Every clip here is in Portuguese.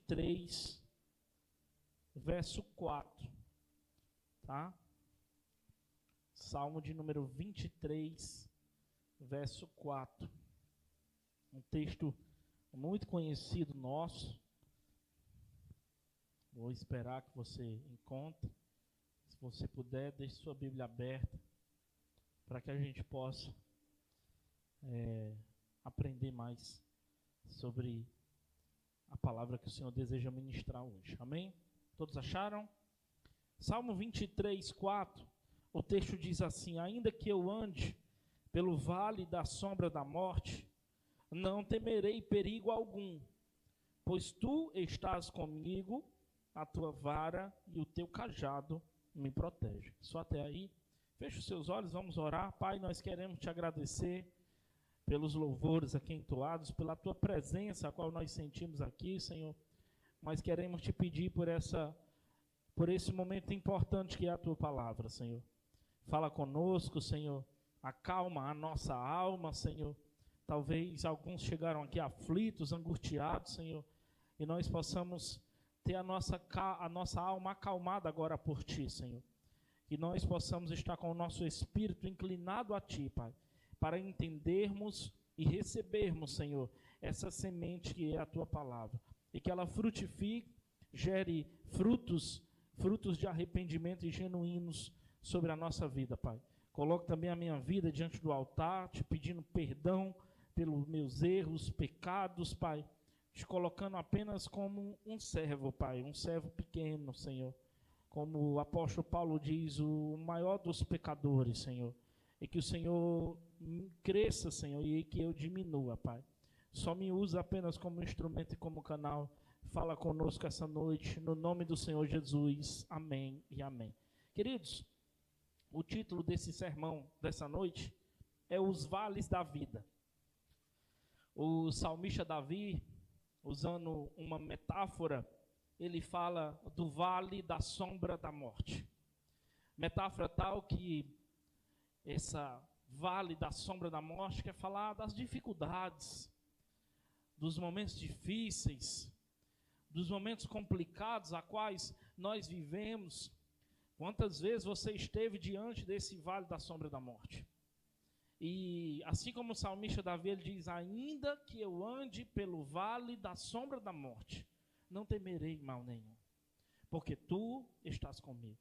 23, verso 4, tá? Salmo de número 23, verso 4. Um texto muito conhecido nosso. Vou esperar que você encontre. Se você puder, deixe sua Bíblia aberta para que a gente possa aprender mais sobre a palavra que o Senhor deseja ministrar hoje. Amém? Todos acharam? Salmo 23, 4. O texto diz assim: ainda que eu ande pelo vale da sombra da morte, não temerei perigo algum, pois tu estás comigo, a tua vara e o teu cajado me protegem. Só até aí. Feche os seus olhos, vamos orar. Pai, nós queremos te agradecer pelos louvores aqui entoados, pela tua presença, a qual nós sentimos aqui, Senhor. Mas queremos te pedir por esse momento importante que é a tua palavra, Senhor. Fala conosco, Senhor. Acalma a nossa alma, Senhor. Talvez alguns chegaram aqui aflitos, angustiados, Senhor, e nós possamos ter a nossa alma acalmada agora por Ti, Senhor. Que nós possamos estar com o nosso espírito inclinado a Ti, Pai, para entendermos e recebermos, Senhor, essa semente que é a Tua palavra, e que ela frutifique, gere frutos de arrependimento e genuínos sobre a nossa vida, Pai. Coloco também a minha vida diante do altar, te pedindo perdão pelos meus erros, pecados, Pai, te colocando apenas como um servo, Pai, um servo pequeno, Senhor. Como o apóstolo Paulo diz, o maior dos pecadores, Senhor. E que o Senhor cresça, Senhor, e que eu diminua, Pai. Só me usa apenas como instrumento e como canal. Fala conosco essa noite, no nome do Senhor Jesus. Amém e amém. Queridos, o título desse sermão dessa noite é Os Vales da Vida. O salmista Davi, usando uma metáfora, ele fala do vale da sombra da morte. Metáfora tal que essa vale da sombra da morte quer falar das dificuldades, dos momentos difíceis, dos momentos complicados a quais nós vivemos. Quantas vezes você esteve diante desse vale da sombra da morte? E assim como o salmista Davi, ele diz: ainda que eu ande pelo vale da sombra da morte, não temerei mal nenhum, porque tu estás comigo.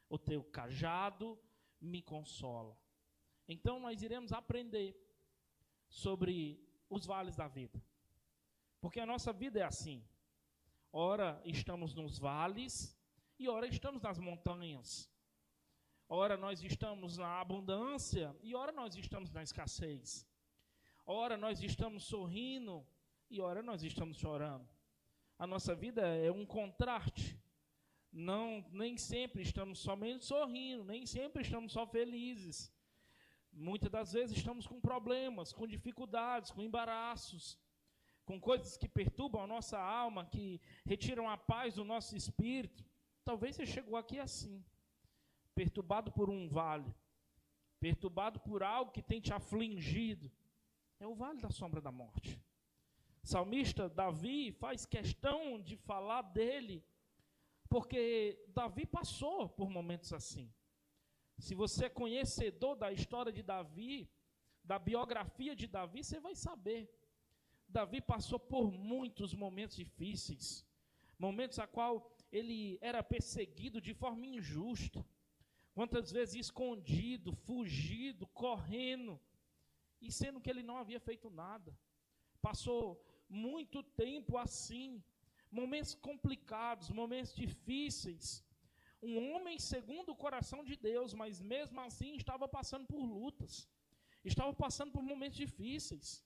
O teu cajado me consola. Então nós iremos aprender sobre os vales da vida. Porque a nossa vida é assim. Ora estamos nos vales e ora estamos nas montanhas. Ora nós estamos na abundância e ora nós estamos na escassez. Ora nós estamos sorrindo e ora nós estamos chorando. A nossa vida é um contraste. Nem sempre estamos somente sorrindo, nem sempre estamos só felizes. Muitas das vezes estamos com problemas, com dificuldades, com embaraços, com coisas que perturbam a nossa alma, que retiram a paz do nosso espírito. Talvez você chegou aqui assim, perturbado por um vale, perturbado por algo que tem te afligido. É o vale da sombra da morte. O salmista Davi faz questão de falar dele, porque Davi passou por momentos assim. Se você é conhecedor da história de Davi, da biografia de Davi, você vai saber. Davi passou por muitos momentos difíceis, momentos a qual ele era perseguido de forma injusta, quantas vezes escondido, fugido, correndo, e sendo que ele não havia feito nada. Passou muito tempo assim, momentos complicados, momentos difíceis. Um homem segundo o coração de Deus, mas mesmo assim estava passando por lutas, estava passando por momentos difíceis.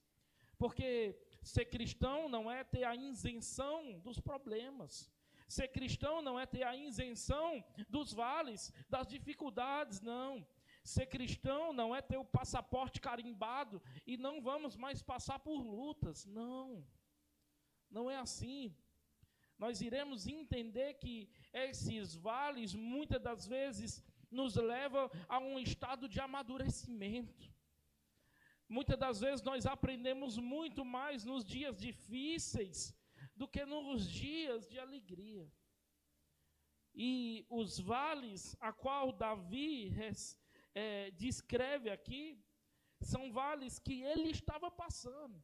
Porque ser cristão não é ter a isenção dos problemas. Ser cristão não é ter a isenção dos vales, das dificuldades, não. Ser cristão não é ter o passaporte carimbado e não vamos mais passar por lutas, não. Não é assim. Nós iremos entender que esses vales, muitas das vezes, nos levam a um estado de amadurecimento. Muitas das vezes nós aprendemos muito mais nos dias difíceis do que nos dias de alegria. E os vales a qual Davi descreve aqui, são vales que ele estava passando.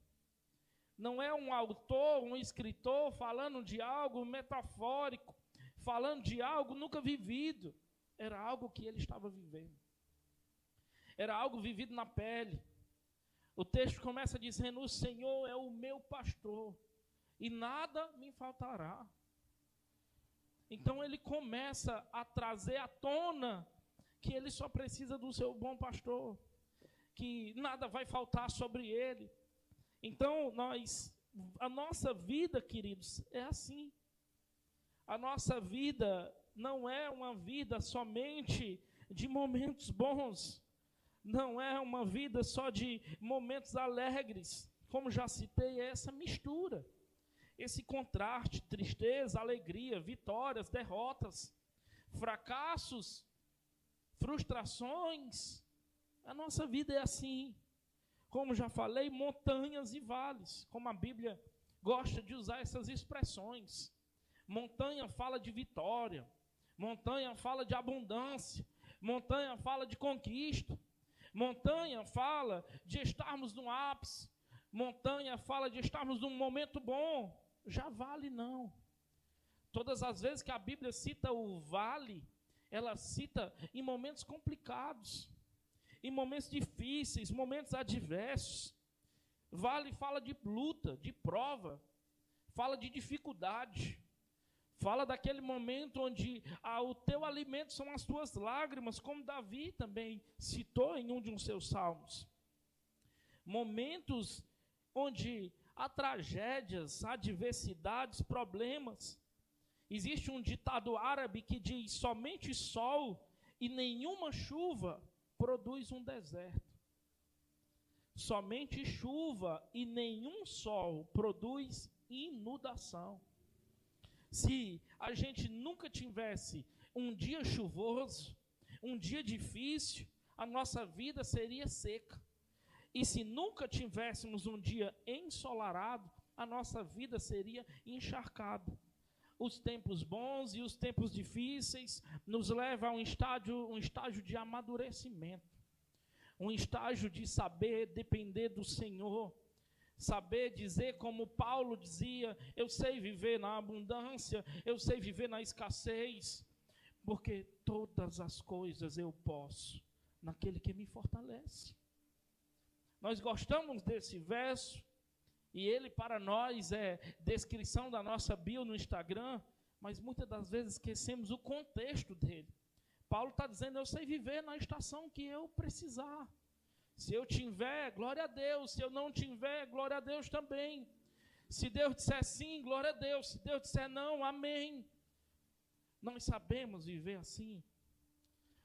Não é um autor, um escritor falando de algo metafórico, falando de algo nunca vivido. Era algo que ele estava vivendo. Era algo vivido na pele. O texto começa dizendo: o Senhor é o meu pastor, e nada me faltará. Então ele começa a trazer à tona que ele só precisa do seu bom pastor, que nada vai faltar sobre ele. Então a nossa vida, queridos, é assim. A nossa vida não é uma vida somente de momentos bons, não é uma vida só de momentos alegres. Como já citei, é essa mistura, esse contraste, tristeza, alegria, vitórias, derrotas, fracassos, frustrações. A nossa vida é assim. Como já falei, montanhas e vales, como a Bíblia gosta de usar essas expressões. Montanha fala de vitória, montanha fala de abundância, montanha fala de conquista, montanha fala de estarmos no ápice, montanha fala de estarmos num momento bom. Já vale não. Todas as vezes que a Bíblia cita o vale, ela cita em momentos complicados, em momentos difíceis, momentos adversos. Vale fala de luta, de prova, fala de dificuldade, fala daquele momento onde o teu alimento são as tuas lágrimas, como Davi também citou em um de seus salmos. Momentos onde há tragédias, adversidades, problemas. Existe um ditado árabe que diz: somente sol e nenhuma chuva produz um deserto. Somente chuva e nenhum sol produz inundação. Se a gente nunca tivesse um dia chuvoso, um dia difícil, a nossa vida seria seca. E se nunca tivéssemos um dia ensolarado, a nossa vida seria encharcada. Os tempos bons e os tempos difíceis nos levam a um estágio de amadurecimento, um estágio de saber depender do Senhor, saber dizer como Paulo dizia: eu sei viver na abundância, eu sei viver na escassez, porque todas as coisas eu posso naquele que me fortalece. Nós gostamos desse verso, e ele para nós é descrição da nossa bio no Instagram, mas muitas das vezes esquecemos o contexto dele. Paulo está dizendo: eu sei viver na estação que eu precisar. Se eu tiver, glória a Deus. Se eu não tiver, glória a Deus também. Se Deus disser sim, glória a Deus. Se Deus disser não, amém. Nós sabemos viver assim?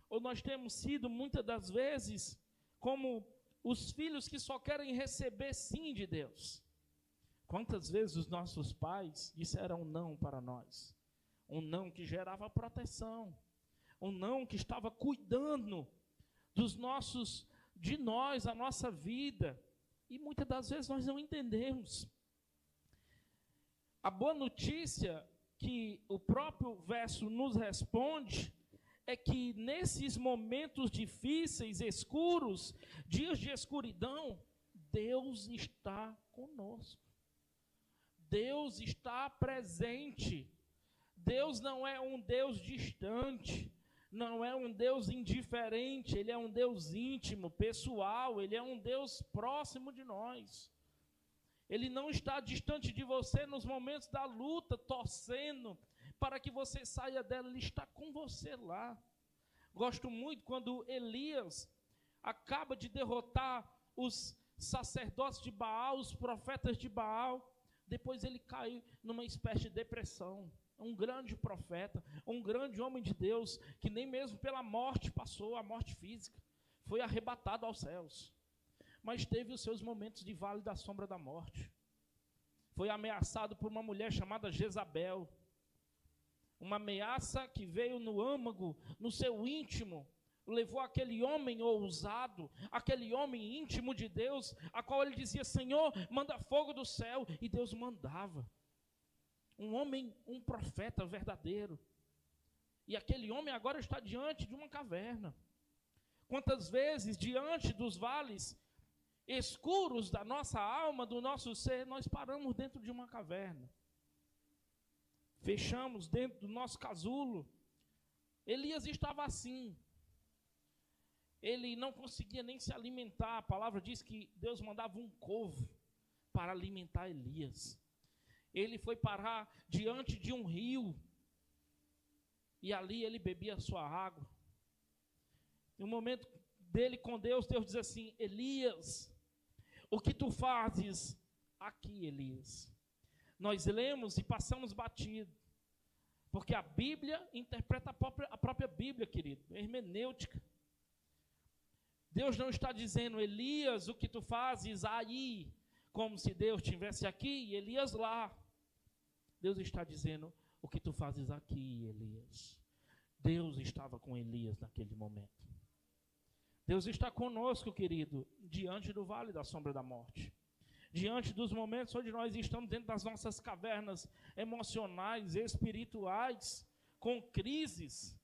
Ou nós temos sido muitas das vezes como os filhos que só querem receber sim de Deus? Quantas vezes os nossos pais disseram não para nós? Um não que gerava proteção, um não que estava cuidando de nós, a nossa vida, e muitas das vezes nós não entendemos. A boa notícia que o próprio verso nos responde é que nesses momentos difíceis, escuros, dias de escuridão, Deus está conosco. Deus está presente. Deus não é um Deus distante, não é um Deus indiferente, Ele é um Deus íntimo, pessoal, Ele é um Deus próximo de nós. Ele não está distante de você nos momentos da luta, torcendo para que você saia dela, Ele está com você lá. Gosto muito quando Elias acaba de derrotar os sacerdotes de Baal, os profetas de Baal. Depois ele caiu numa espécie de depressão. Um grande profeta, um grande homem de Deus, que nem mesmo pela morte passou, a morte física, foi arrebatado aos céus. Mas teve os seus momentos de vale da sombra da morte. Foi ameaçado por uma mulher chamada Jezabel. Uma ameaça que veio no âmago, no seu íntimo, levou aquele homem ousado, aquele homem íntimo de Deus, a qual ele dizia: Senhor, manda fogo do céu, e Deus mandava. um homem, um profeta verdadeiro. E aquele homem agora está diante de uma caverna. Quantas vezes, diante dos vales escuros da nossa alma, do nosso ser, nós paramos dentro de uma caverna. Fechamos dentro do nosso casulo. Elias estava assim. Ele não conseguia nem se alimentar. A palavra diz que Deus mandava um corvo para alimentar Elias. Ele foi parar diante de um rio. E ali ele bebia a sua água. No momento dele com Deus, Deus diz assim: Elias, o que tu fazes aqui, Elias? Nós lemos e passamos batido. Porque a Bíblia interpreta a própria Bíblia, querido. Hermenêutica. Deus não está dizendo: Elias, o que tu fazes aí? Como se Deus estivesse aqui e Elias lá. Deus está dizendo: o que tu fazes aqui, Elias? Deus estava com Elias naquele momento. Deus está conosco, querido, diante do vale da sombra da morte. Diante dos momentos onde nós estamos dentro das nossas cavernas emocionais, espirituais, com crises.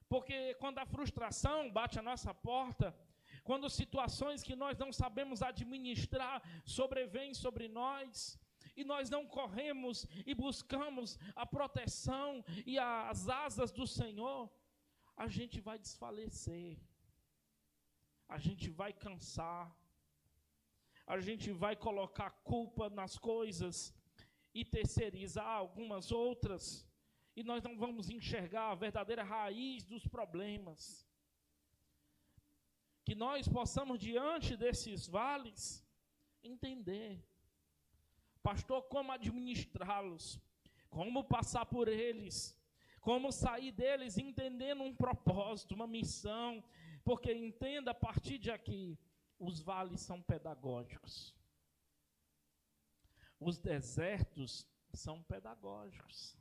Porque quando a frustração bate a nossa porta, quando situações que nós não sabemos administrar sobrevêm sobre nós, e nós não corremos e buscamos a proteção e as asas do Senhor, a gente vai desfalecer, a gente vai cansar, a gente vai colocar culpa nas coisas e terceirizar algumas outras, e nós não vamos enxergar a verdadeira raiz dos problemas. Que nós possamos, diante desses vales, entender, pastor, como administrá-los, como passar por eles, como sair deles entendendo um propósito, uma missão, porque entenda, a partir de aqui, os vales são pedagógicos. Os desertos são pedagógicos.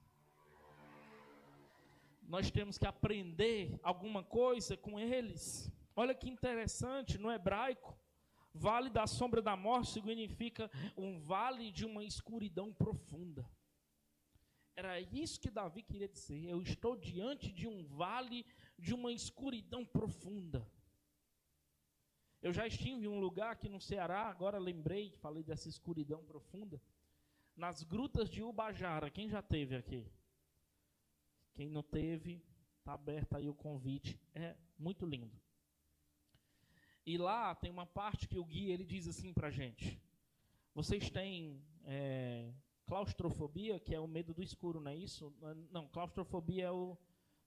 Nós temos que aprender alguma coisa com eles. Olha que interessante, no hebraico, vale da sombra da morte significa um vale de uma escuridão profunda. Era isso que Davi queria dizer. Eu estou diante de um vale de uma escuridão profunda. Eu já estive em um lugar aqui no Ceará, agora lembrei, falei dessa escuridão profunda, nas grutas de Ubajara. Quem já teve aqui? Quem não teve, está aberto aí o convite. É muito lindo. E lá tem uma parte que o guia ele diz assim para a gente: vocês têm claustrofobia, que é o medo do escuro, não é isso? Não, claustrofobia é o...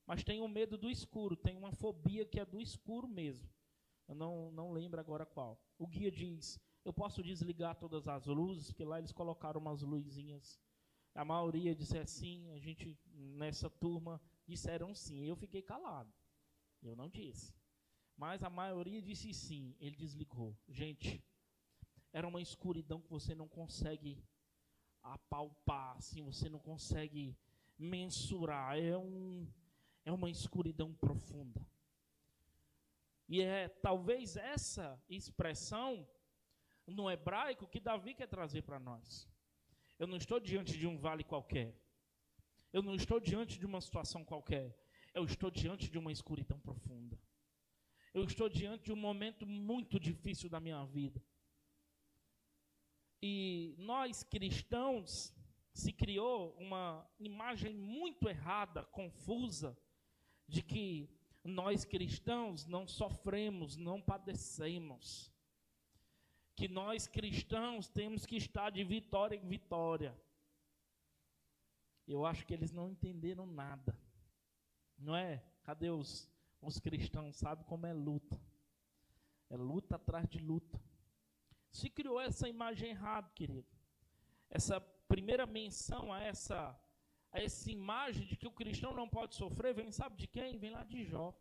Mas tem o medo do escuro, tem uma fobia que é do escuro mesmo. Eu não lembro agora qual. O guia diz: eu posso desligar todas as luzes, porque lá eles colocaram umas luzinhas. A maioria disse sim, a gente, nessa turma, disseram sim. Eu fiquei calado, eu não disse. Mas a maioria disse sim, ele desligou. Gente, era uma escuridão que você não consegue apalpar, assim, você não consegue mensurar. É uma escuridão profunda. E é talvez essa expressão no hebraico que Davi quer trazer para nós. Eu não estou diante de um vale qualquer. Eu não estou diante de uma situação qualquer. Eu estou diante de uma escuridão profunda. Eu estou diante de um momento muito difícil da minha vida. E nós cristãos, se criou uma imagem muito errada, confusa, de que nós cristãos não sofremos, não padecemos. Que nós cristãos temos que estar de vitória em vitória. Eu acho que eles não entenderam nada. Não é? Cadê os cristãos? Sabem como é luta. É luta atrás de luta. Se criou essa imagem errada, querido. Essa primeira menção a essa imagem de que o cristão não pode sofrer, vem, sabe de quem? Vem lá de Jó.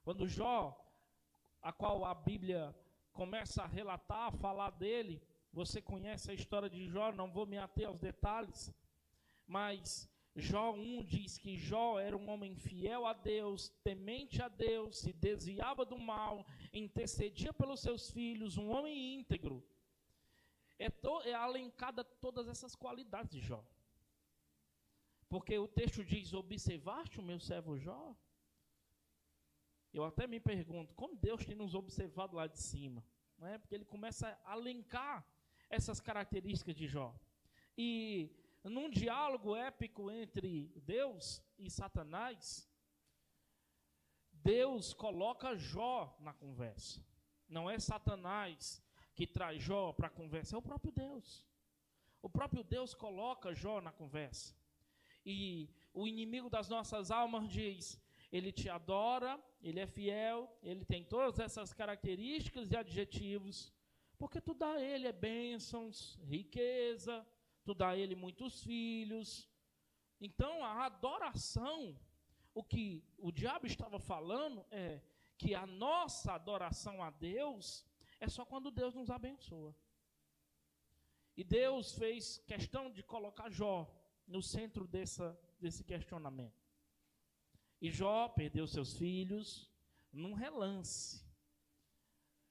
Quando Jó, a qual a Bíblia começa a relatar, a falar dele, você conhece a história de Jó, não vou me ater aos detalhes, mas Jó 1 diz que Jó era um homem fiel a Deus, temente a Deus, se desviava do mal, intercedia pelos seus filhos, um homem íntegro. É alencada todas essas qualidades de Jó. Porque o texto diz: observaste o meu servo Jó? Eu até me pergunto, como Deus tem nos observado lá de cima? Não é? Porque ele começa a elencar essas características de Jó. E num diálogo épico entre Deus e Satanás, Deus coloca Jó na conversa. Não é Satanás que traz Jó para a conversa, é o próprio Deus. O próprio Deus coloca Jó na conversa. E o inimigo das nossas almas diz: ele te adora, ele é fiel, ele tem todas essas características e adjetivos, porque tu dá a ele bênçãos, riqueza, tu dá a ele muitos filhos. Então a adoração, o que o diabo estava falando é que a nossa adoração a Deus é só quando Deus nos abençoa. E Deus fez questão de colocar Jó no centro desse questionamento. E Jó perdeu seus filhos num relance.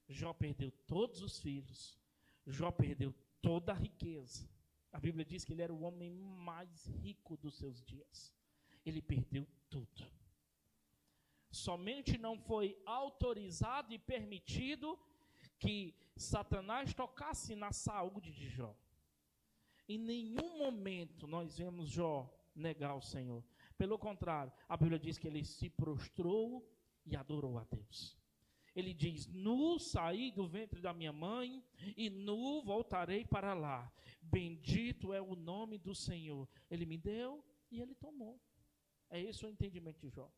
Jó perdeu todos os filhos. Jó perdeu toda a riqueza. A Bíblia diz que ele era o homem mais rico dos seus dias. Ele perdeu tudo. Somente não foi autorizado e permitido que Satanás tocasse na saúde de Jó. Em nenhum momento nós vemos Jó negar o Senhor. Pelo contrário, a Bíblia diz que ele se prostrou e adorou a Deus. Ele diz: nu saí do ventre da minha mãe e nu voltarei para lá. Bendito é o nome do Senhor. Ele me deu e ele tomou. É esse o entendimento de Jó.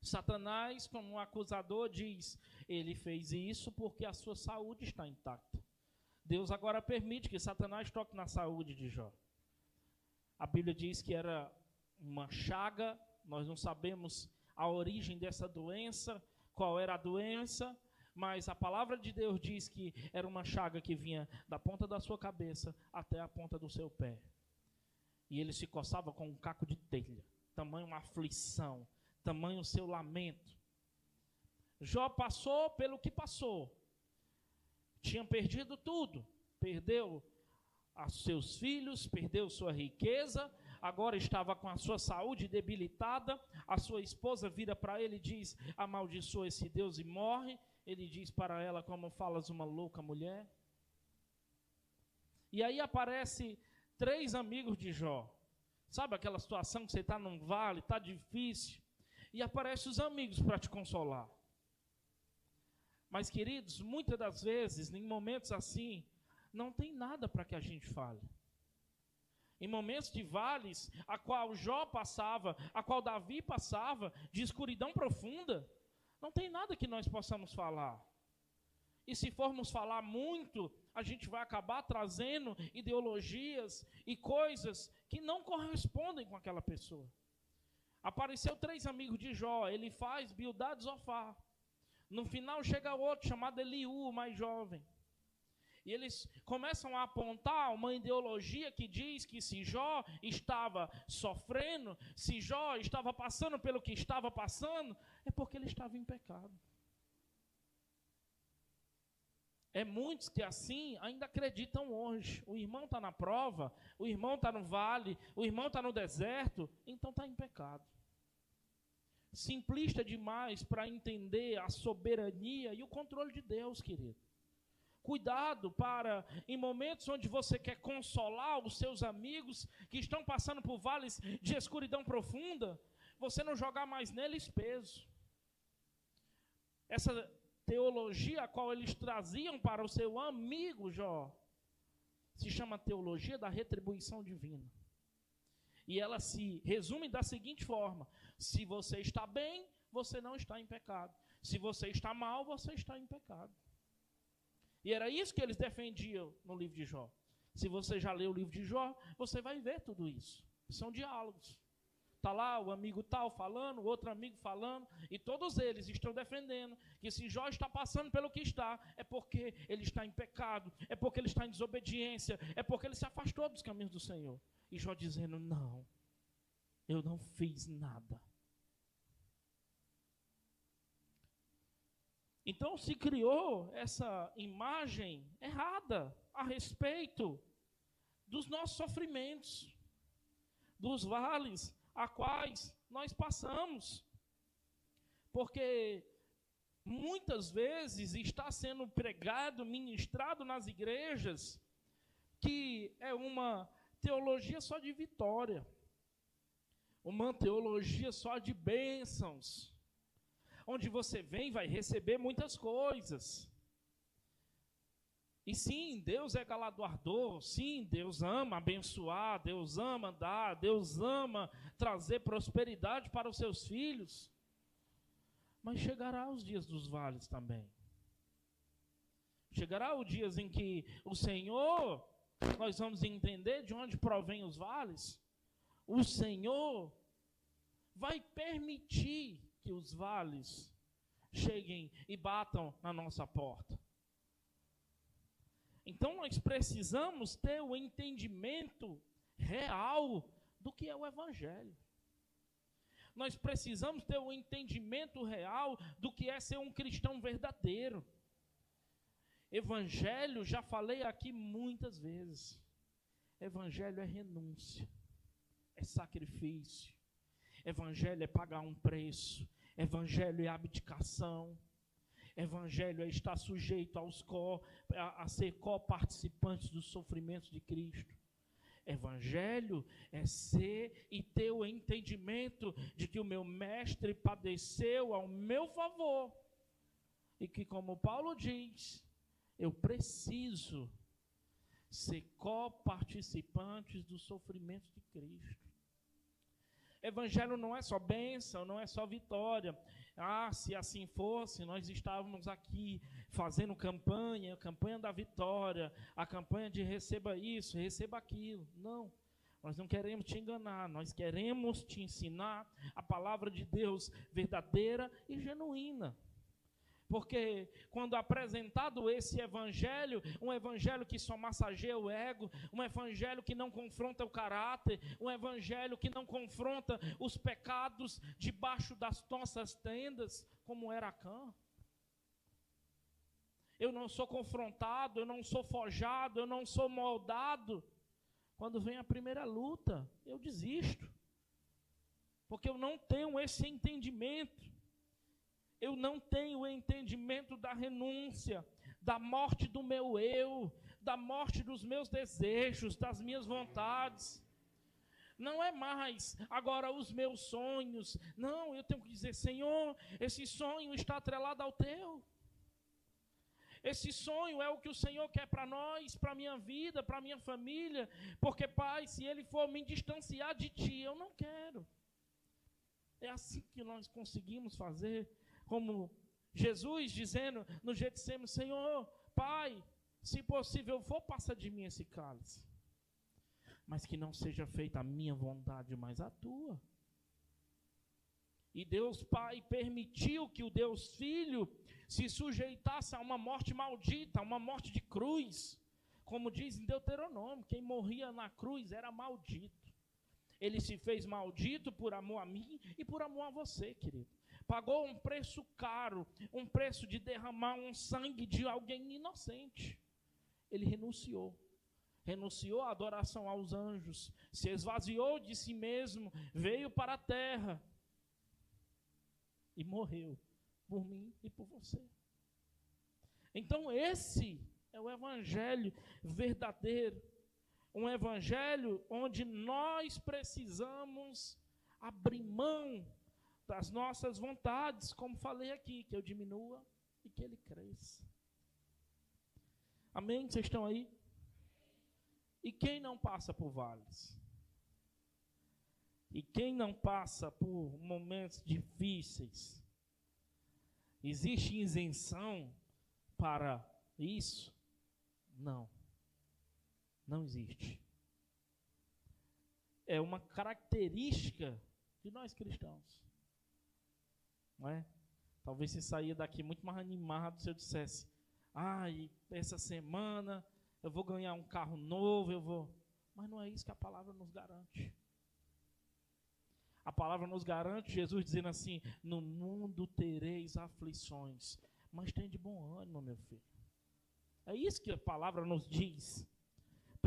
Satanás, como um acusador, diz: ele fez isso porque a sua saúde está intacta. Deus agora permite que Satanás toque na saúde de Jó. A Bíblia diz que era uma chaga, nós não sabemos a origem dessa doença, qual era a doença, mas a palavra de Deus diz que era uma chaga que vinha da ponta da sua cabeça até a ponta do seu pé. E ele se coçava com um caco de telha, tamanho aflição, tamanho seu lamento. Jó passou pelo que passou. Tinha perdido tudo, perdeu os seus filhos, perdeu sua riqueza, agora estava com a sua saúde debilitada. A sua esposa vira para ele e diz: amaldiçoa esse Deus e morre. Ele diz para ela: como falas uma louca mulher. E aí aparece 3 amigos de Jó. Sabe aquela situação que você está num vale, está difícil, e aparecem os amigos para te consolar. Mas, queridos, muitas das vezes, em momentos assim, não tem nada para que a gente fale. Em momentos de vales, a qual Jó passava, a qual Davi passava, de escuridão profunda, não tem nada que nós possamos falar. E se formos falar muito, a gente vai acabar trazendo ideologias e coisas que não correspondem com aquela pessoa. Apareceu 3 amigos de Jó, ele faz Bildad e Zofar. No final chega outro chamado Eliú, mais jovem. E eles começam a apontar uma ideologia que diz que se Jó estava sofrendo, se Jó estava passando pelo que estava passando, é porque ele estava em pecado. É muitos que assim ainda acreditam hoje. O irmão está na prova, o irmão está no vale, o irmão está no deserto, então está em pecado. Simplista demais para entender a soberania e o controle de Deus, querido. Cuidado para, em momentos onde você quer consolar os seus amigos que estão passando por vales de escuridão profunda, você não jogar mais neles peso. Essa teologia a qual eles traziam para o seu amigo Jó se chama teologia da retribuição divina. E ela se resume da seguinte forma: se você está bem, você não está em pecado. Se você está mal, você está em pecado. E era isso que eles defendiam no livro de Jó. Se você já leu o livro de Jó, você vai ver tudo isso. São diálogos. Está lá o amigo tal falando, o outro amigo falando, e todos eles estão defendendo que se Jó está passando pelo que está, é porque ele está em pecado, é porque ele está em desobediência, é porque ele se afastou dos caminhos do Senhor. E Jó dizendo: não, eu não fiz nada. Então se criou essa imagem errada a respeito dos nossos sofrimentos. dos vales a quais nós passamos. Porque muitas vezes está sendo pregado, ministrado nas igrejas, que é uma teologia só de vitória, uma teologia só de bênçãos, onde você vem e vai receber muitas coisas. E sim, Deus é galardoador, sim, Deus ama abençoar, Deus ama dar, Deus ama trazer prosperidade para os seus filhos. Mas chegará os dias dos vales também. Chegará os dias em que o Senhor, nós vamos entender de onde provém os vales. O Senhor vai permitir que os vales cheguem e batam na nossa porta. Então nós precisamos ter o entendimento real do que é o Evangelho. Nós precisamos ter o entendimento real do que é ser um cristão verdadeiro. Evangelho, já falei aqui muitas vezes, Evangelho é renúncia, é sacrifício, Evangelho é pagar um preço, Evangelho é abdicação, Evangelho é estar sujeito a ser co-participantes dos sofrimentos de Cristo. Evangelho é ser e ter o entendimento de que o meu mestre padeceu ao meu favor. E que, como Paulo diz, eu preciso ser co-participantes dos sofrimentos de Cristo. Evangelho não é só bênção, não é só vitória. Se assim fosse, nós estávamos aqui fazendo campanha da vitória, a campanha de receba isso, receba aquilo. Não, nós não queremos te enganar, nós queremos te ensinar a palavra de Deus verdadeira e genuína. Porque quando apresentado esse evangelho, um evangelho que só massageia o ego, um evangelho que não confronta o caráter, um evangelho que não confronta os pecados debaixo das nossas tendas, como era Acã. Eu não sou confrontado, eu não sou forjado, eu não sou moldado. Quando vem a primeira luta, eu desisto. Porque eu não tenho esse entendimento. Eu não tenho o entendimento da renúncia, da morte do meu eu, da morte dos meus desejos, das minhas vontades. Não é mais agora os meus sonhos. Não, eu tenho que dizer, Senhor, esse sonho está atrelado ao teu. Esse sonho é o que o Senhor quer para nós, para a minha vida, para a minha família. Porque, Pai, se Ele for me distanciar de Ti, eu não quero. É assim que nós conseguimos fazer. Como Jesus dizendo no Getsêmani, Senhor, Pai, se possível for, passa de mim esse cálice. Mas que não seja feita a minha vontade, mas a tua. E Deus Pai permitiu que o Deus Filho se sujeitasse a uma morte maldita, a uma morte de cruz. Como diz em Deuteronômio, quem morria na cruz era maldito. Ele se fez maldito por amor a mim e por amor a você, querido. Pagou um preço caro, um preço de derramar um sangue de alguém inocente. Ele renunciou. Renunciou à adoração aos anjos, se esvaziou de si mesmo, veio para a terra e morreu por mim e por você. Então esse é o evangelho verdadeiro, um evangelho onde nós precisamos abrir mão das nossas vontades, como falei aqui, que eu diminua e que ele cresça. Amém? Vocês estão aí? E quem não passa por vales? E quem não passa por momentos difíceis? Existe isenção para isso? Não. Não existe. É uma característica de nós cristãos. Não é? Talvez você saia daqui muito mais animado se eu dissesse, essa semana eu vou ganhar um carro novo, Mas não é isso que a palavra nos garante. A palavra nos garante, Jesus dizendo assim, no mundo tereis aflições, mas tem de bom ânimo, meu filho. É isso que a palavra nos diz.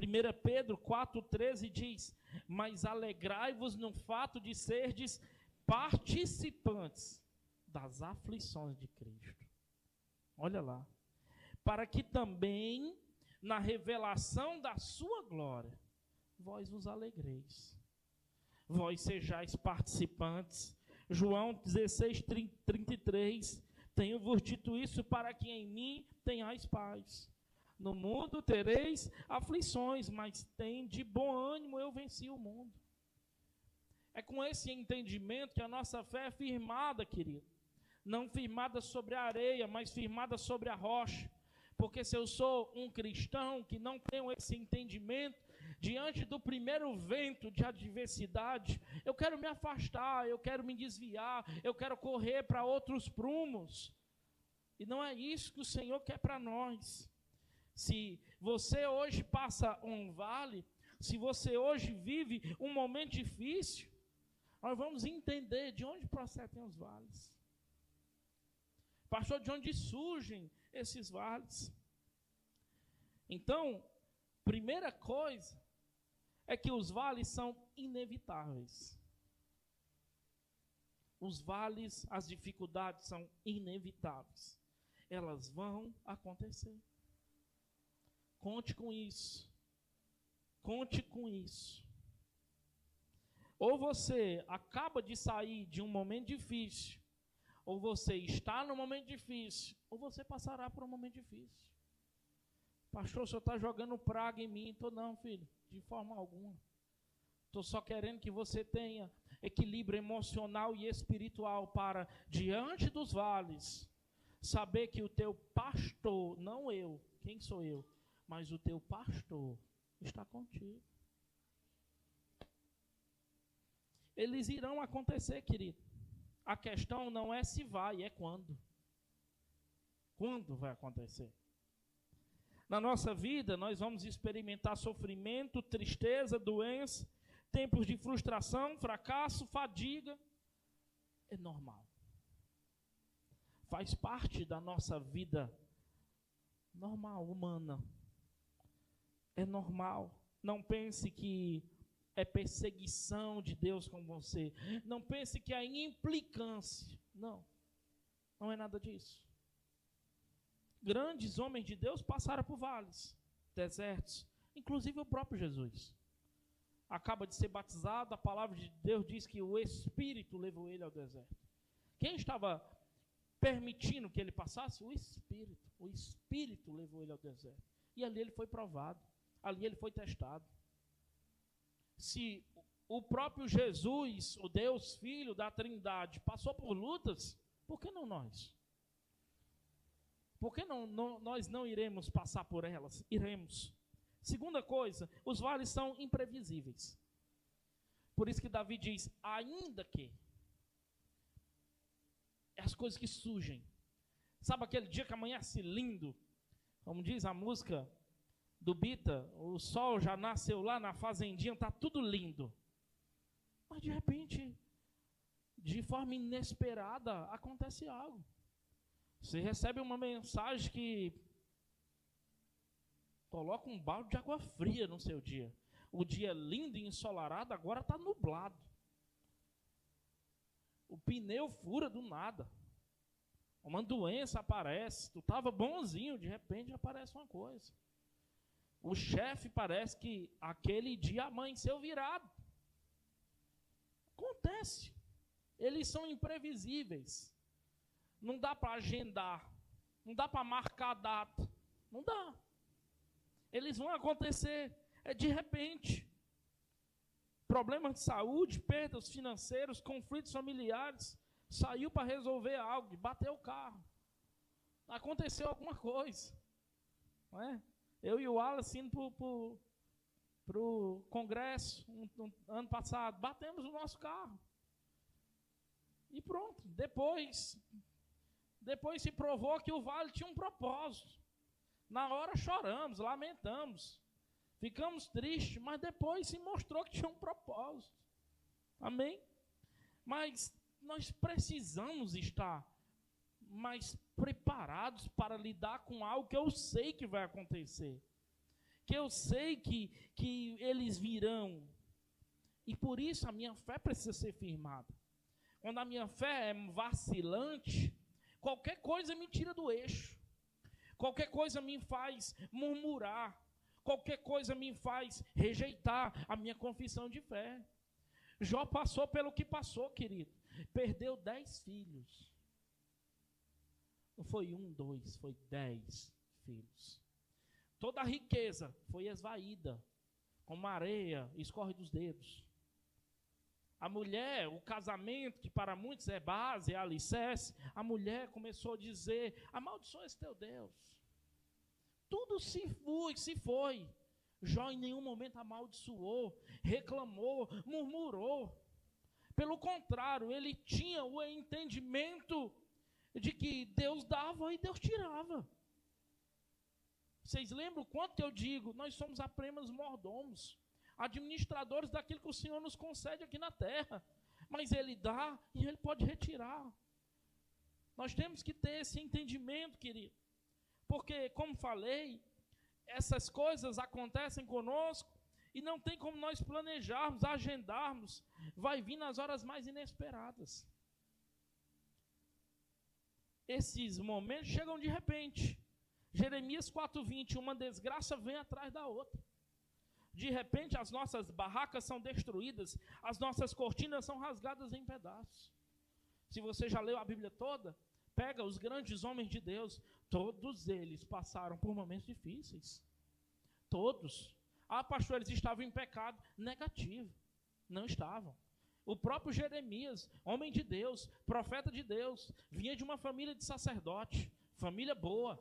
1 Pedro 4,13 diz: mas alegrai-vos no fato de serdes participantes das aflições de Cristo. Olha lá. Para que também, na revelação da sua glória, vós vos alegreis. Vós sejais participantes. João 16:33. Tenho-vos dito isso para que em mim tenhais paz. No mundo tereis aflições, mas tende bom ânimo, eu venci o mundo. É com esse entendimento que a nossa fé é firmada, querido. Não firmada sobre a areia, mas firmada sobre a rocha. Porque se eu sou um cristão que não tenho esse entendimento, diante do primeiro vento de adversidade, eu quero me afastar, eu quero me desviar, eu quero correr para outros prumos. E não é isso que o Senhor quer para nós. Se você hoje passa um vale, se você hoje vive um momento difícil, nós vamos entender de onde procedem os vales. Pastor, de onde surgem esses vales? Então, primeira coisa é que os vales são inevitáveis. Os vales, as dificuldades são inevitáveis. Elas vão acontecer. Conte com isso. Conte com isso. Ou você acaba de sair de um momento difícil, ou você está num momento difícil, ou você passará por um momento difícil. Pastor, o senhor está jogando praga em mim. Estou não, filho, de forma alguma. Estou só querendo que você tenha equilíbrio emocional e espiritual para, diante dos vales, saber que o teu pastor, não eu, quem sou eu, mas o teu pastor está contigo. Eles irão acontecer, querido. A questão não é se vai, é quando. Quando vai acontecer? Na nossa vida, nós vamos experimentar sofrimento, tristeza, doença, tempos de frustração, fracasso, fadiga. É normal. Faz parte da nossa vida normal, humana. É normal. Não pense que é perseguição de Deus com você. Não pense que é implicância. Não. Não é nada disso. Grandes homens de Deus passaram por vales, desertos. Inclusive o próprio Jesus. Acaba de ser batizado, a palavra de Deus diz que o Espírito levou ele ao deserto. Quem estava permitindo que ele passasse? O Espírito. O Espírito levou ele ao deserto. E ali ele foi provado. Ali ele foi testado. Se o próprio Jesus, o Deus Filho da Trindade, passou por lutas, por que não nós? Por que nós não iremos passar por elas? Iremos. Segunda coisa, os vales são imprevisíveis. Por isso que Davi diz, ainda que as coisas que surgem. Sabe aquele dia que amanhece lindo? Como diz a música do Bita, o sol já nasceu lá na fazendinha, está tudo lindo. Mas de repente, de forma inesperada, acontece algo. Você recebe uma mensagem que coloca um balde de água fria no seu dia. O dia lindo e ensolarado agora está nublado. O pneu fura do nada. Uma doença aparece. Tu estava bonzinho, de repente aparece uma coisa. O chefe parece que aquele dia amanheceu virado. Acontece. Eles são imprevisíveis. Não dá para agendar. Não dá para marcar a data. Não dá. Eles vão acontecer. É de repente. Problemas de saúde, perdas financeiras, conflitos familiares. Saiu para resolver algo, bateu o carro. Aconteceu alguma coisa. Não é? Eu e o Wallace indo para o congresso ano passado, batemos o nosso carro. E pronto. Depois se provou que o vale tinha um propósito. Na hora choramos, lamentamos. Ficamos tristes, mas depois se mostrou que tinha um propósito. Amém? Mas nós precisamos estar mais preparados para lidar com algo que eu sei que vai acontecer. que eu sei que eles virão. E por isso a minha fé precisa ser firmada. Quando a minha fé é vacilante, qualquer coisa me tira do eixo. Qualquer coisa me faz murmurar. Qualquer coisa me faz rejeitar a minha confissão de fé. Jó passou pelo que passou, querido. Perdeu 10 filhos. Não foi 1, 2, foi 10 filhos. Toda a riqueza foi esvaída, como areia, escorre dos dedos. A mulher, o casamento, que para muitos é base, é alicerce, a mulher começou a dizer: amaldiçoa esse teu Deus. Tudo se foi. Jó em nenhum momento amaldiçoou, reclamou, murmurou. Pelo contrário, ele tinha o entendimento de que Deus dava e Deus tirava. Vocês lembram quanto eu digo? Nós somos apenas mordomos, administradores daquilo que o Senhor nos concede aqui na terra. Mas Ele dá e Ele pode retirar. Nós temos que ter esse entendimento, querido. Porque, como falei, essas coisas acontecem conosco e não tem como nós planejarmos, agendarmos. Vai vir nas horas mais inesperadas. Esses momentos chegam de repente. Jeremias 4:20, uma desgraça vem atrás da outra. De repente as nossas barracas são destruídas, as nossas cortinas são rasgadas em pedaços. Se você já leu a Bíblia toda, pega os grandes homens de Deus, todos eles passaram por momentos difíceis. Todos. Ah, pastor, eles estavam em pecado. Negativo. Não estavam. O próprio Jeremias, homem de Deus, profeta de Deus, vinha de uma família de sacerdote, família boa.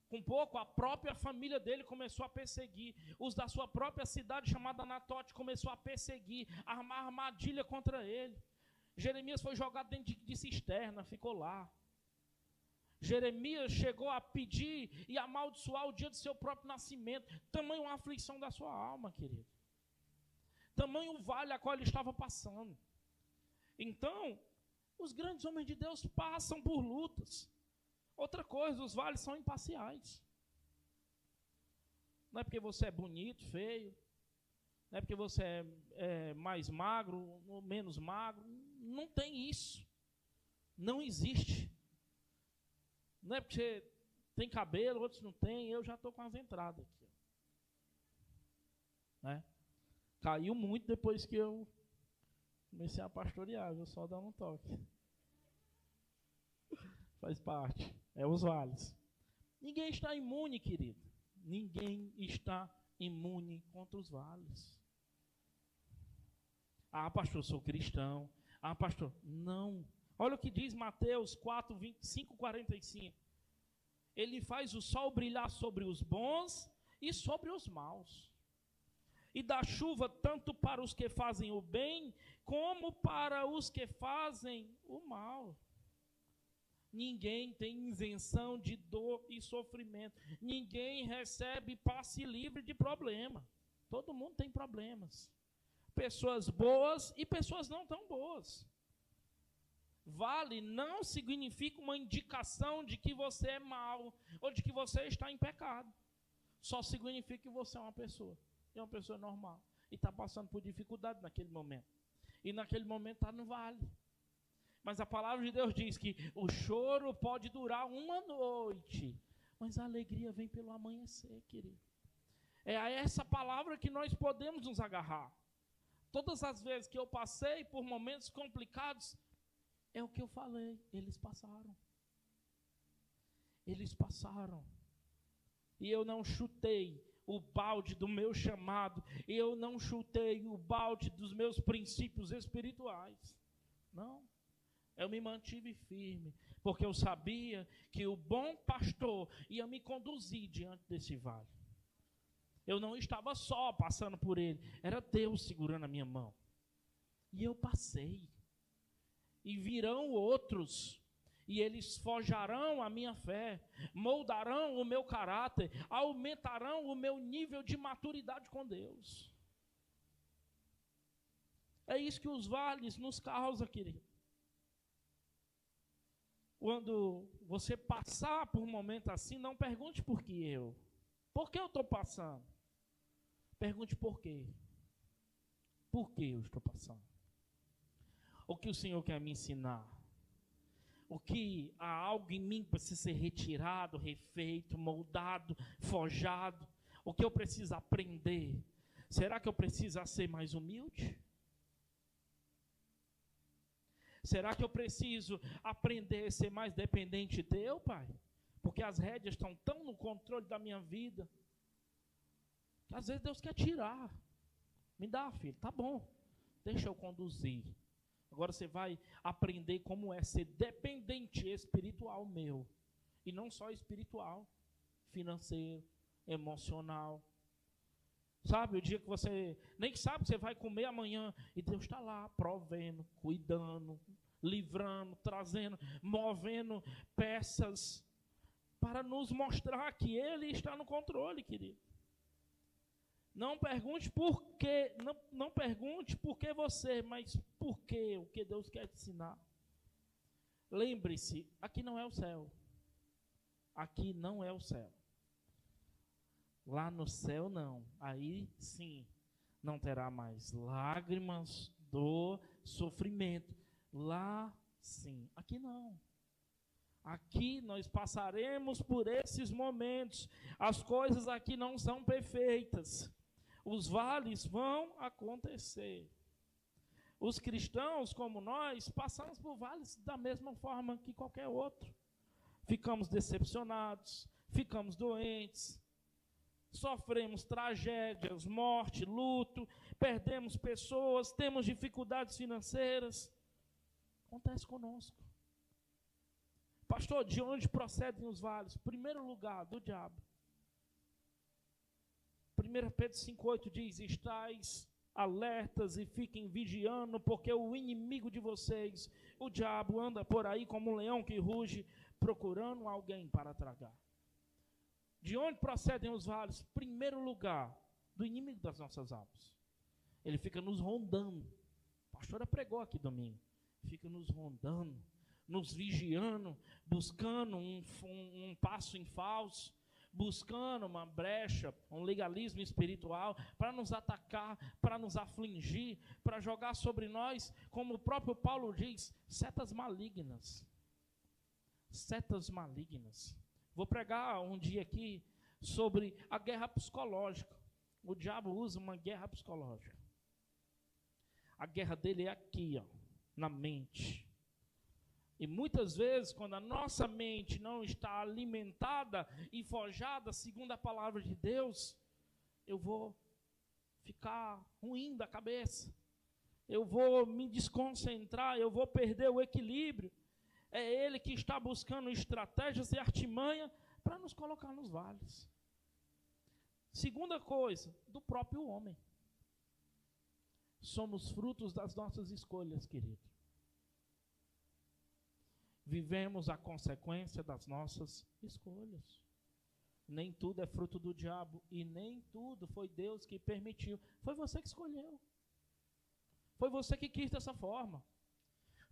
Com pouco, a própria família dele começou a perseguir. Os da sua própria cidade, chamada Anatote, começou a perseguir, a armar armadilha contra ele. Jeremias foi jogado dentro de cisterna, ficou lá. Jeremias chegou a pedir e amaldiçoar o dia do seu próprio nascimento. Tamanho a aflição da sua alma, querido. Tamanho o vale a qual ele estava passando. Então, os grandes homens de Deus passam por lutas. Outra coisa, os vales são imparciais. Não é porque você é bonito, feio. Não é porque você é mais magro ou menos magro. Não tem isso. Não existe. Não é porque você tem cabelo, outros não têm. Eu já estou com as entradas aqui. Né? Caiu muito depois que eu comecei a pastorear. Eu só dando um toque. Faz parte. É os vales. Ninguém está imune, querido. Ninguém está imune contra os vales. Ah, pastor, eu sou cristão. Ah, pastor, não. Olha o que diz Mateus 4, 25, 45. Ele faz o sol brilhar sobre os bons e sobre os maus. E dá chuva tanto para os que fazem o bem, como para os que fazem o mal. Ninguém tem isenção de dor e sofrimento. Ninguém recebe passe livre de problema. Todo mundo tem problemas. Pessoas boas e pessoas não tão boas. Vale não significa uma indicação de que você é mau ou de que você está em pecado. Só significa que você é uma pessoa. É uma pessoa normal. E está passando por dificuldade naquele momento. E naquele momento está no vale. Mas a palavra de Deus diz que o choro pode durar uma noite, mas a alegria vem pelo amanhecer, querido. É a essa palavra que nós podemos nos agarrar. Todas as vezes que eu passei por momentos complicados, é o que eu falei, eles passaram. Eles passaram. E eu não chutei o balde do meu chamado, eu não chutei o balde dos meus princípios espirituais. Não. Eu me mantive firme, porque eu sabia que o bom pastor ia me conduzir diante desse vale. Eu não estava só passando por ele, era Deus segurando a minha mão. E eu passei. E virão outros, e eles forjarão a minha fé, moldarão o meu caráter, aumentarão o meu nível de maturidade com Deus. É isso que os vales nos causam, querido. Quando você passar por um momento assim, não pergunte por que eu. Por que eu estou passando? Pergunte por quê. Por que eu estou passando? O que o Senhor quer me ensinar? O que há algo em mim para ser retirado, refeito, moldado, forjado? O que eu preciso aprender? Será que eu preciso ser mais humilde? Será que eu preciso aprender a ser mais dependente de Deus, Pai? Porque as rédeas estão tão no controle da minha vida, que às vezes Deus quer tirar. Me dá, filho, tá bom, deixa eu conduzir. Agora você vai aprender como é ser dependente espiritual meu. E não só espiritual, financeiro, emocional. Sabe, o dia que você nem sabe que você vai comer amanhã, e Deus está lá, provendo, cuidando, livrando, trazendo, movendo peças, para nos mostrar que Ele está no controle, querido. Não pergunte por quê, não pergunte por que você, mas por quê, o que Deus quer te ensinar. Lembre-se, aqui não é o céu. Aqui não é o céu. Lá no céu não. Aí sim, não terá mais lágrimas, dor, sofrimento. Lá sim. Aqui não. Aqui nós passaremos por esses momentos. As coisas aqui não são perfeitas. Os vales vão acontecer. Os cristãos, como nós, passamos por vales da mesma forma que qualquer outro. Ficamos decepcionados, ficamos doentes, sofremos tragédias, morte, luto, perdemos pessoas, temos dificuldades financeiras. Acontece conosco. Pastor, de onde procedem os vales? Primeiro lugar, do diabo. 1 Pedro 5,8 diz: estais alertas e fiquem vigiando, porque o inimigo de vocês, o diabo, anda por aí como um leão que ruge, procurando alguém para tragar. De onde procedem os vales? Primeiro lugar, do inimigo das nossas almas. Ele fica nos rondando. A pastora pregou aqui domingo. Fica nos rondando, nos vigiando, buscando um passo em falso, buscando uma brecha, um legalismo espiritual, para nos atacar, para nos afligir, para jogar sobre nós, como o próprio Paulo diz, setas malignas. Setas malignas. Vou pregar um dia aqui sobre a guerra psicológica. O diabo usa uma guerra psicológica. A guerra dele é aqui, ó, na mente. E muitas vezes, quando a nossa mente não está alimentada e forjada segundo a palavra de Deus, eu vou ficar ruim da cabeça. Eu vou me desconcentrar, eu vou perder o equilíbrio. É ele que está buscando estratégias e artimanha para nos colocar nos vales. Segunda coisa, do próprio homem. Somos frutos das nossas escolhas, querido. Vivemos a consequência das nossas escolhas. Nem tudo é fruto do diabo e nem tudo foi Deus que permitiu. Foi você que escolheu. Foi você que quis dessa forma.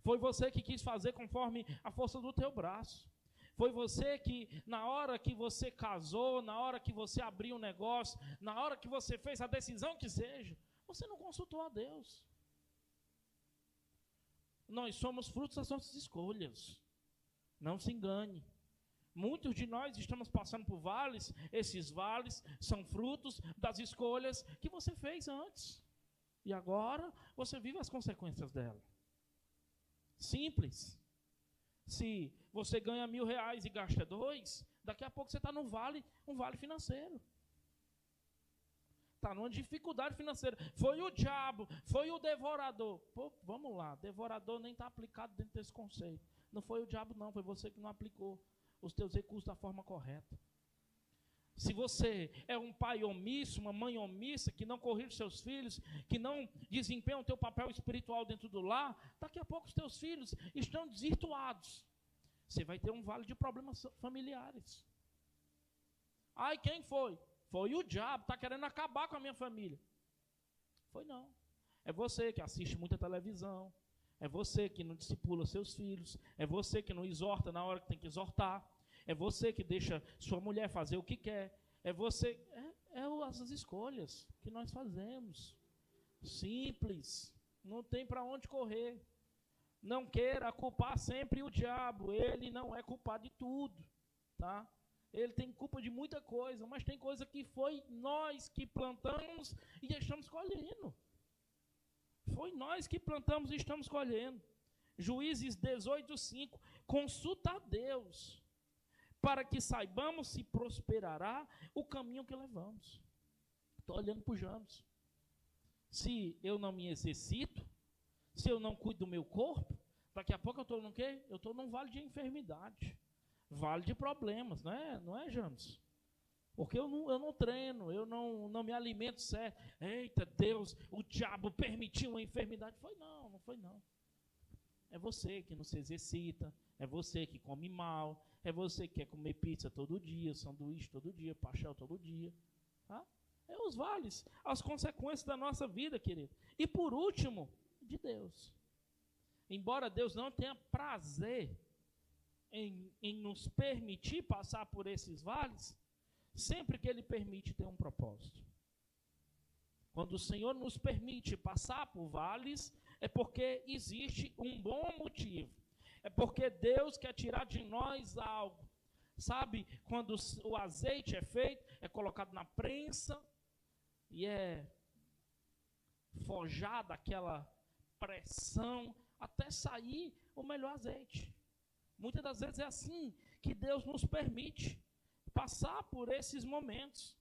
Foi você que quis fazer conforme a força do teu braço. Foi você que, na hora que você casou, na hora que você abriu um negócio, na hora que você fez a decisão que seja, você não consultou a Deus. Nós somos frutos das nossas escolhas. Não se engane. Muitos de nós estamos passando por vales. Esses vales são frutos das escolhas que você fez antes. E agora você vive as consequências dela. Simples. Se você ganha R$1.000 e gasta 2, daqui a pouco você está no vale, um vale financeiro. Está numa dificuldade financeira. Foi o diabo, foi o devorador. Pô, vamos lá, devorador nem está aplicado dentro desse conceito. Não foi o diabo não, foi você que não aplicou os teus recursos da forma correta. Se você é um pai omisso, uma mãe omissa, que não corrige os seus filhos, que não desempenha o teu papel espiritual dentro do lar, daqui a pouco os teus filhos estão desvirtuados. Você vai ter um vale de problemas familiares. Ai, quem foi? Foi o diabo, está querendo acabar com a minha família. Foi não. É você que assiste muita televisão. É você que não discipula seus filhos. É você que não exorta na hora que tem que exortar. É você que deixa sua mulher fazer o que quer. As escolhas que nós fazemos. Simples, não tem para onde correr. Não queira culpar sempre o diabo, ele não é culpado de tudo, tá? Ele tem culpa de muita coisa, mas tem coisa que foi nós que plantamos e estamos colhendo. Foi nós que plantamos e estamos colhendo. Juízes 18:5, consulta a Deus, para que saibamos se prosperará o caminho que levamos. Estou olhando para os Janos. Se eu não me exercito, se eu não cuido do meu corpo, daqui a pouco eu estou no quê? Eu estou num vale de enfermidade, vale de problemas, não é, Janos? Porque eu não treino, eu não me alimento certo. Eita Deus, o diabo permitiu uma enfermidade. Não foi não. É você que não se exercita, é você que come mal, é você que quer comer pizza todo dia, sanduíche todo dia, pastel todo dia. Tá? É os vales, as consequências da nossa vida, querido. E por último, de Deus. Embora Deus não tenha prazer em nos permitir passar por esses vales, sempre que Ele permite tem um propósito. Quando o Senhor nos permite passar por vales, é porque existe um bom motivo. É porque Deus quer tirar de nós algo. Sabe, quando o azeite é feito, é colocado na prensa e é forjada aquela pressão até sair o melhor azeite. Muitas das vezes é assim que Deus nos permite passar por esses momentos.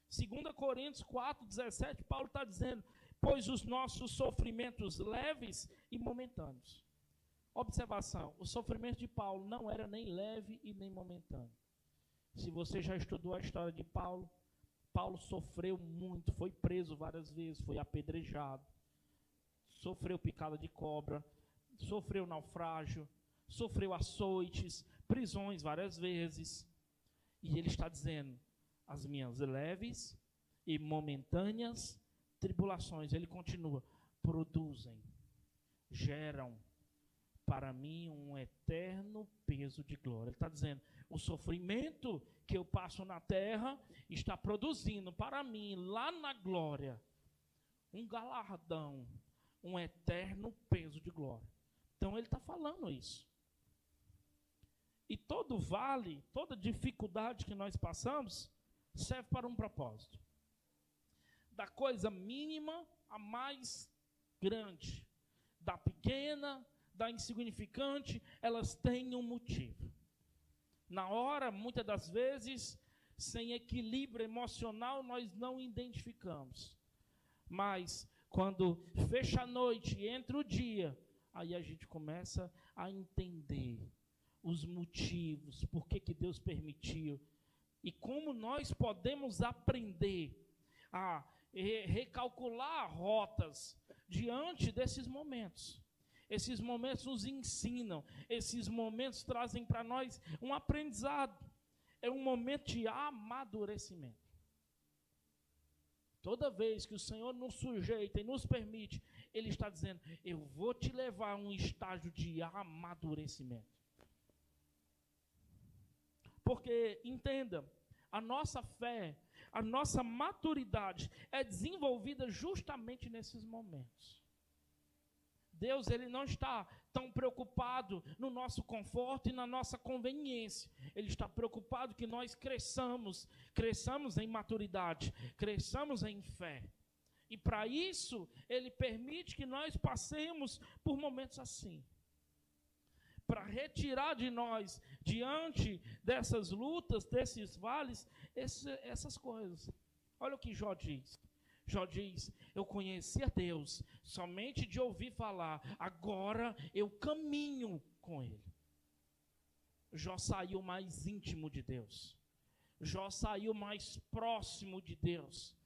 2 Coríntios 4:17, Paulo está dizendo, pois os nossos sofrimentos leves e momentâneos. Observação, o sofrimento de Paulo não era nem leve e nem momentâneo. Se você já estudou a história de Paulo, Paulo sofreu muito, foi preso várias vezes, foi apedrejado, sofreu picada de cobra, sofreu naufrágio, sofreu açoites, prisões várias vezes. E ele está dizendo, as minhas leves e momentâneas tribulações, ele continua, produzem, geram para mim um eterno peso de glória. Ele está dizendo, o sofrimento que eu passo na terra está produzindo para mim, lá na glória, um galardão, um eterno peso de glória. Então ele está falando isso. E todo vale, toda dificuldade que nós passamos, serve para um propósito. Da coisa mínima a mais grande, da pequena, da insignificante, elas têm um motivo. Na hora, muitas das vezes, sem equilíbrio emocional, nós não identificamos. Mas, quando fecha a noite e entra o dia, aí a gente começa a entender os motivos, por que Deus permitiu, e como nós podemos aprender a recalcular rotas diante desses momentos. Esses momentos nos ensinam, esses momentos trazem para nós um aprendizado. É um momento de amadurecimento. Toda vez que o Senhor nos sujeita e nos permite, Ele está dizendo, eu vou te levar a um estágio de amadurecimento. Porque, entenda, a nossa fé, a nossa maturidade é desenvolvida justamente nesses momentos. Deus, Ele não está tão preocupado no nosso conforto e na nossa conveniência. Ele está preocupado que nós cresçamos em maturidade, cresçamos em fé. E para isso, Ele permite que nós passemos por momentos assim. Para retirar de nós, diante dessas lutas, desses vales, essas coisas. Olha o que Jó diz. Jó diz, eu conheci a Deus somente de ouvir falar, agora eu caminho com Ele. Jó saiu mais íntimo de Deus. Jó saiu mais próximo de Deus.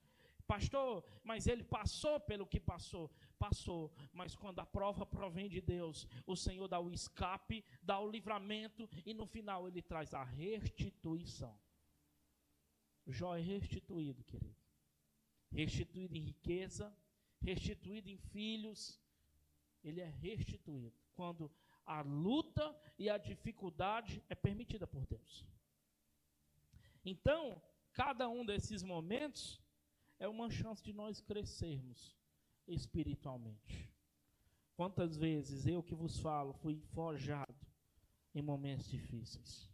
Pastor, mas ele passou pelo que passou. Passou, mas quando a prova provém de Deus, o Senhor dá o escape, dá o livramento e no final Ele traz a restituição. Jó é restituído, querido. Restituído em riqueza, restituído em filhos, ele é restituído quando a luta e a dificuldade é permitida por Deus. Então, cada um desses momentos é uma chance de nós crescermos espiritualmente. Quantas vezes eu que vos falo fui forjado em momentos difíceis?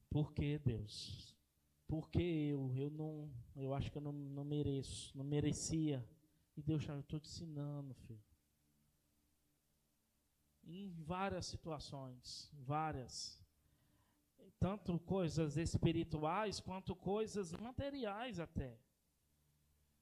Por que, Deus? Porque eu acho que eu não mereço, não merecia. E Deus, eu estou te ensinando, filho. Em várias situações, várias. Tanto coisas espirituais, quanto coisas materiais até.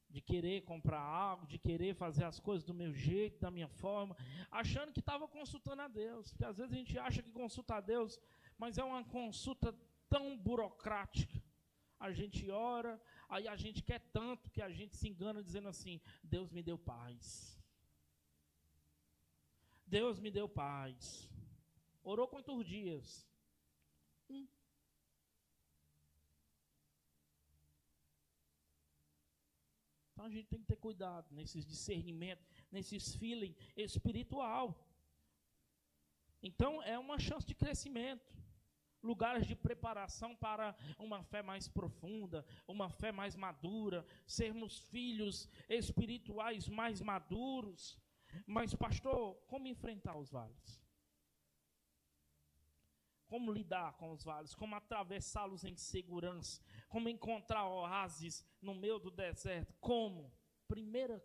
De querer comprar algo, de querer fazer as coisas do meu jeito, da minha forma, achando que estava consultando a Deus. Porque às vezes a gente acha que consulta a Deus, mas é uma consulta tão burocrática. A gente ora, aí a gente quer tanto que a gente se engana dizendo assim: Deus me deu paz. Deus me deu paz. Orou quantos dias? Então a gente tem que ter cuidado nesses discernimentos, nesses feeling espiritual. Então é uma chance de crescimento. Lugares de preparação para uma fé mais profunda, uma fé mais madura, sermos filhos espirituais mais maduros. Mas, pastor, como enfrentar os vales? Como lidar com os vales? Como atravessá-los em segurança? Como encontrar oásis no meio do deserto? Como? Primeira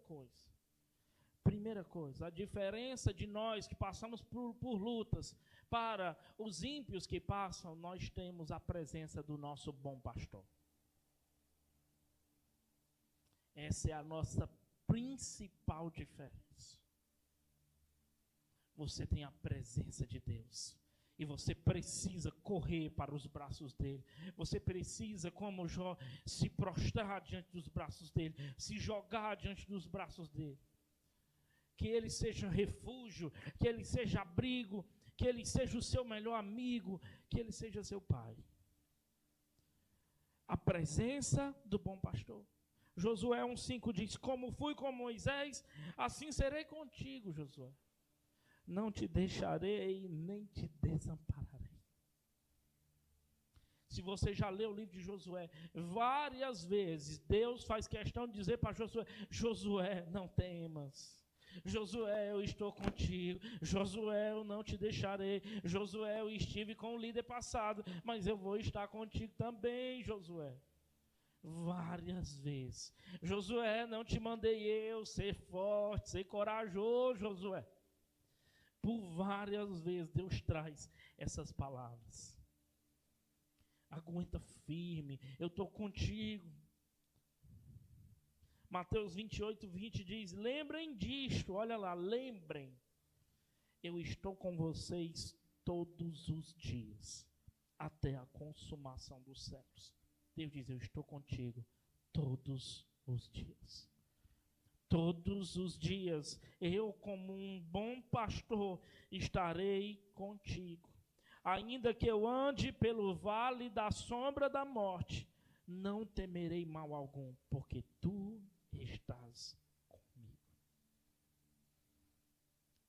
coisa, a diferença de nós que passamos por lutas para os ímpios que passam, nós temos a presença do nosso bom pastor. Essa é a nossa principal diferença. Você tem a presença de Deus. E você precisa correr para os braços dele. Você precisa, como Jó, se prostrar diante dos braços dele. Se jogar diante dos braços dele. Que ele seja refúgio, que ele seja abrigo, que ele seja o seu melhor amigo, que ele seja seu pai. A presença do bom pastor. Josué 1,5 diz: como fui com Moisés, assim serei contigo, Josué. Não te deixarei, nem te desampararei. Se você já leu o livro de Josué, várias vezes Deus faz questão de dizer para Josué: Josué, não temas. Josué, eu estou contigo. Josué, eu não te deixarei. Josué, eu estive com o líder passado, mas eu vou estar contigo também, Josué. Várias vezes. Josué, não te mandei eu ser forte, ser corajoso, Josué. Por várias vezes Deus traz essas palavras. Aguenta firme, eu estou contigo. Mateus 28:20 diz: lembrem disto, olha lá, lembrem. Eu estou com vocês todos os dias, até a consumação dos séculos. Deus diz: eu estou contigo todos os dias. Todos os dias, eu como um bom pastor estarei contigo. Ainda que eu ande pelo vale da sombra da morte, não temerei mal algum, porque tu estás comigo.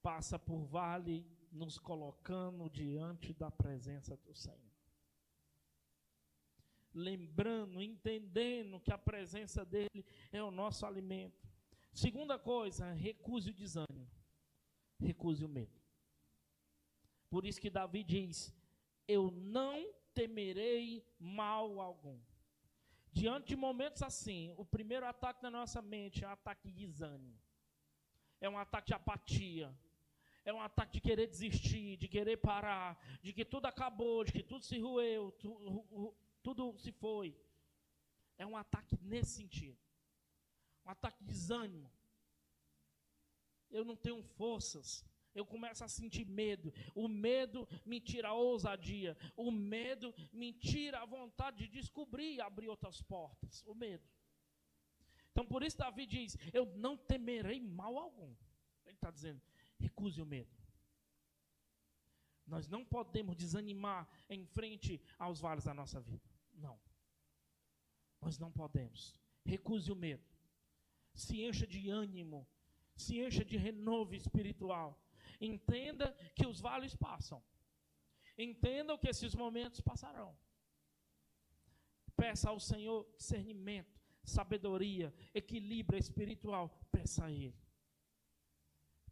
Passa por vale, nos colocando diante da presença do Senhor. Lembrando, entendendo que a presença dele é o nosso alimento. Segunda coisa, recuse o desânimo, recuse o medo. Por isso que Davi diz: eu não temerei mal algum. Diante de momentos assim, o primeiro ataque na nossa mente é um ataque de desânimo, é um ataque de apatia, é um ataque de querer desistir, de querer parar, de que tudo acabou, de que tudo se ruiu, tudo se foi. É um ataque nesse sentido. Um ataque de desânimo. Eu não tenho forças. Eu começo a sentir medo. O medo me tira a ousadia. O medo me tira a vontade de descobrir e abrir outras portas. O medo. Então por isso Davi diz: eu não temerei mal algum. Ele está dizendo: recuse o medo. Nós não podemos desanimar em frente aos vales da nossa vida. Não. Nós não podemos. Recuse o medo. Se encha de ânimo, se encha de renovo espiritual. Entenda que os vales passam. Entenda que esses momentos passarão. Peça ao Senhor discernimento, sabedoria, equilíbrio espiritual. Peça a Ele.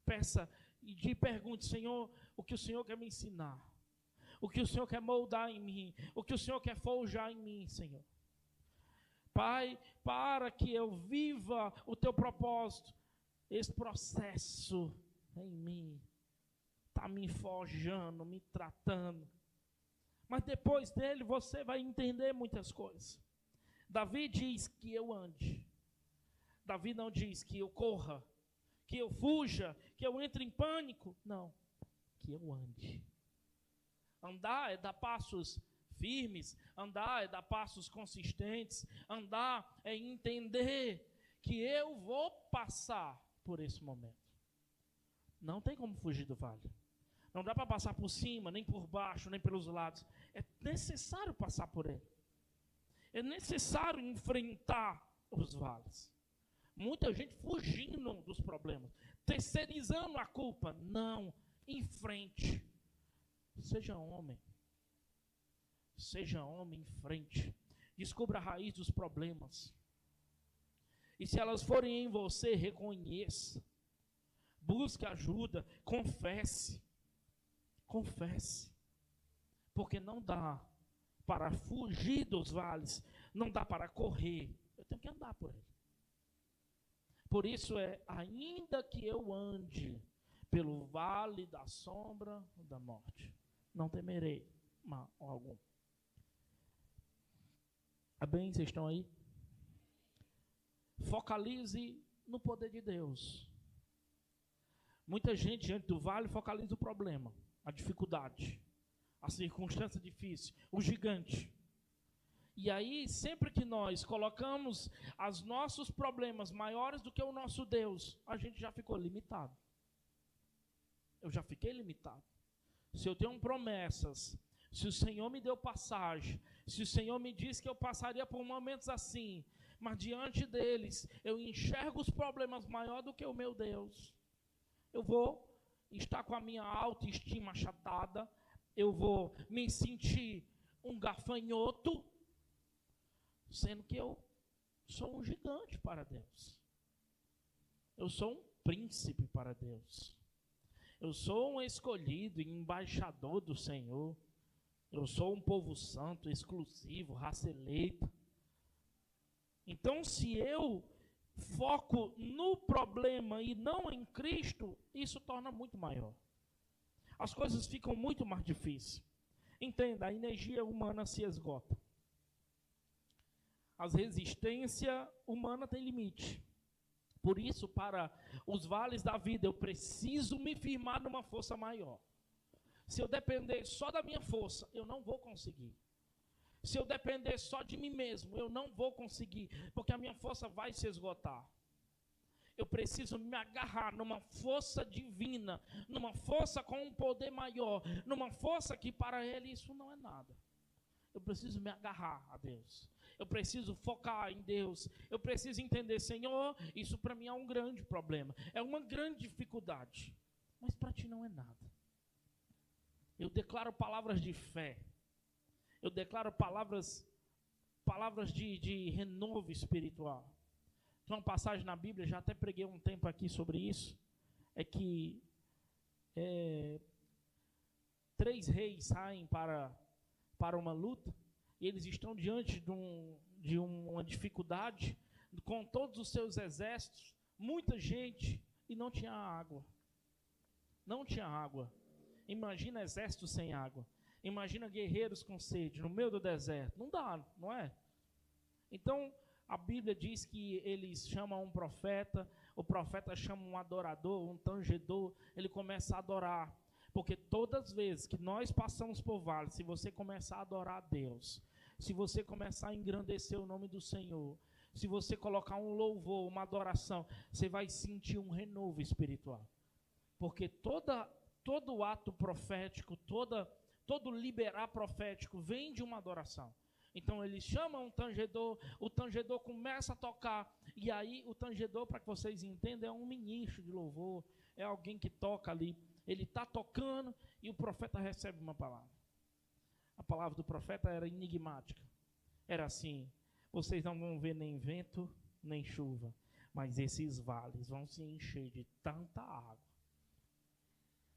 Peça e pergunte: Senhor, o que o Senhor quer me ensinar? O que o Senhor quer moldar em mim? O que o Senhor quer forjar em mim, Senhor? Pai, para que eu viva o teu propósito, esse processo em mim está me forjando, me tratando. Mas depois dele você vai entender muitas coisas. Davi diz que eu ande. Davi não diz que eu corra, que eu fuja, que eu entre em pânico. Não, que eu ande. Andar é dar passos firmes, andar é dar passos consistentes, andar é entender que eu vou passar por esse momento. Não tem como fugir do vale. Não dá para passar por cima, nem por baixo, nem pelos lados. É necessário passar por ele. É necessário enfrentar os vales. Muita gente fugindo dos problemas, terceirizando a culpa. Não, enfrente. Seja homem. Seja homem, em frente. Descubra a raiz dos problemas. E se elas forem em você, reconheça. Busque ajuda, confesse. Confesse. Porque não dá para fugir dos vales, não dá para correr. Eu tenho que andar por ele. Por isso ainda que eu ande pelo vale da sombra da morte, não temerei mal algum. Bem, vocês estão aí? Focalize no poder de Deus. Muita gente diante do vale focaliza o problema, a dificuldade, a circunstância difícil, o gigante. E aí, sempre que nós colocamos os nossos problemas maiores do que o nosso Deus, a gente já ficou limitado. Eu já fiquei limitado. Se eu tenho promessas, se o Senhor me deu passagem, se o Senhor me disse que eu passaria por momentos assim, mas diante deles eu enxergo os problemas maior do que o meu Deus, eu vou estar com a minha autoestima achatada, eu vou me sentir um gafanhoto, sendo que eu sou um gigante para Deus. Eu sou um príncipe para Deus. Eu sou um escolhido, embaixador do Senhor. Eu sou um povo santo, exclusivo, raça eleita. Então, se eu foco no problema e não em Cristo, isso torna muito maior. As coisas ficam muito mais difíceis. Entenda, a energia humana se esgota. A resistência humana tem limite. Por isso, para os vales da vida, eu preciso me firmar numa força maior. Se eu depender só da minha força, eu não vou conseguir. Se eu depender só de mim mesmo, eu não vou conseguir, porque a minha força vai se esgotar. Eu preciso me agarrar numa força divina, numa força com um poder maior, numa força que para Ele isso não é nada. Eu preciso me agarrar a Deus. Eu preciso focar em Deus. Eu preciso entender, Senhor, isso para mim é um grande problema. É uma grande dificuldade. Mas para ti não é nada. Eu declaro palavras de fé. Eu declaro palavras de renovo espiritual. Tem uma passagem na Bíblia, já até preguei um tempo aqui sobre isso. É que 3 reis saem para uma luta. E eles estão diante de uma dificuldade, com todos os seus exércitos, muita gente, e não tinha água. Não tinha água. Imagina exército sem água. Imagina guerreiros com sede, no meio do deserto. Não dá, não é? Então, a Bíblia diz que eles chamam um profeta, o profeta chama um adorador, um tangedor, ele começa a adorar. Porque todas as vezes que nós passamos por vale, se você começar a adorar a Deus, se você começar a engrandecer o nome do Senhor, se você colocar um louvor, uma adoração, você vai sentir um renovo espiritual. Porque todo ato profético, todo liberar profético vem de uma adoração. Então eles chamam um tangedor, o tangedor começa a tocar, e aí o tangedor, para que vocês entendam, é um ministro de louvor, é alguém que toca ali. Ele está tocando e o profeta recebe uma palavra. A palavra do profeta era enigmática. era assim: vocês não vão ver nem vento, nem chuva, mas esses vales vão se encher de tanta água.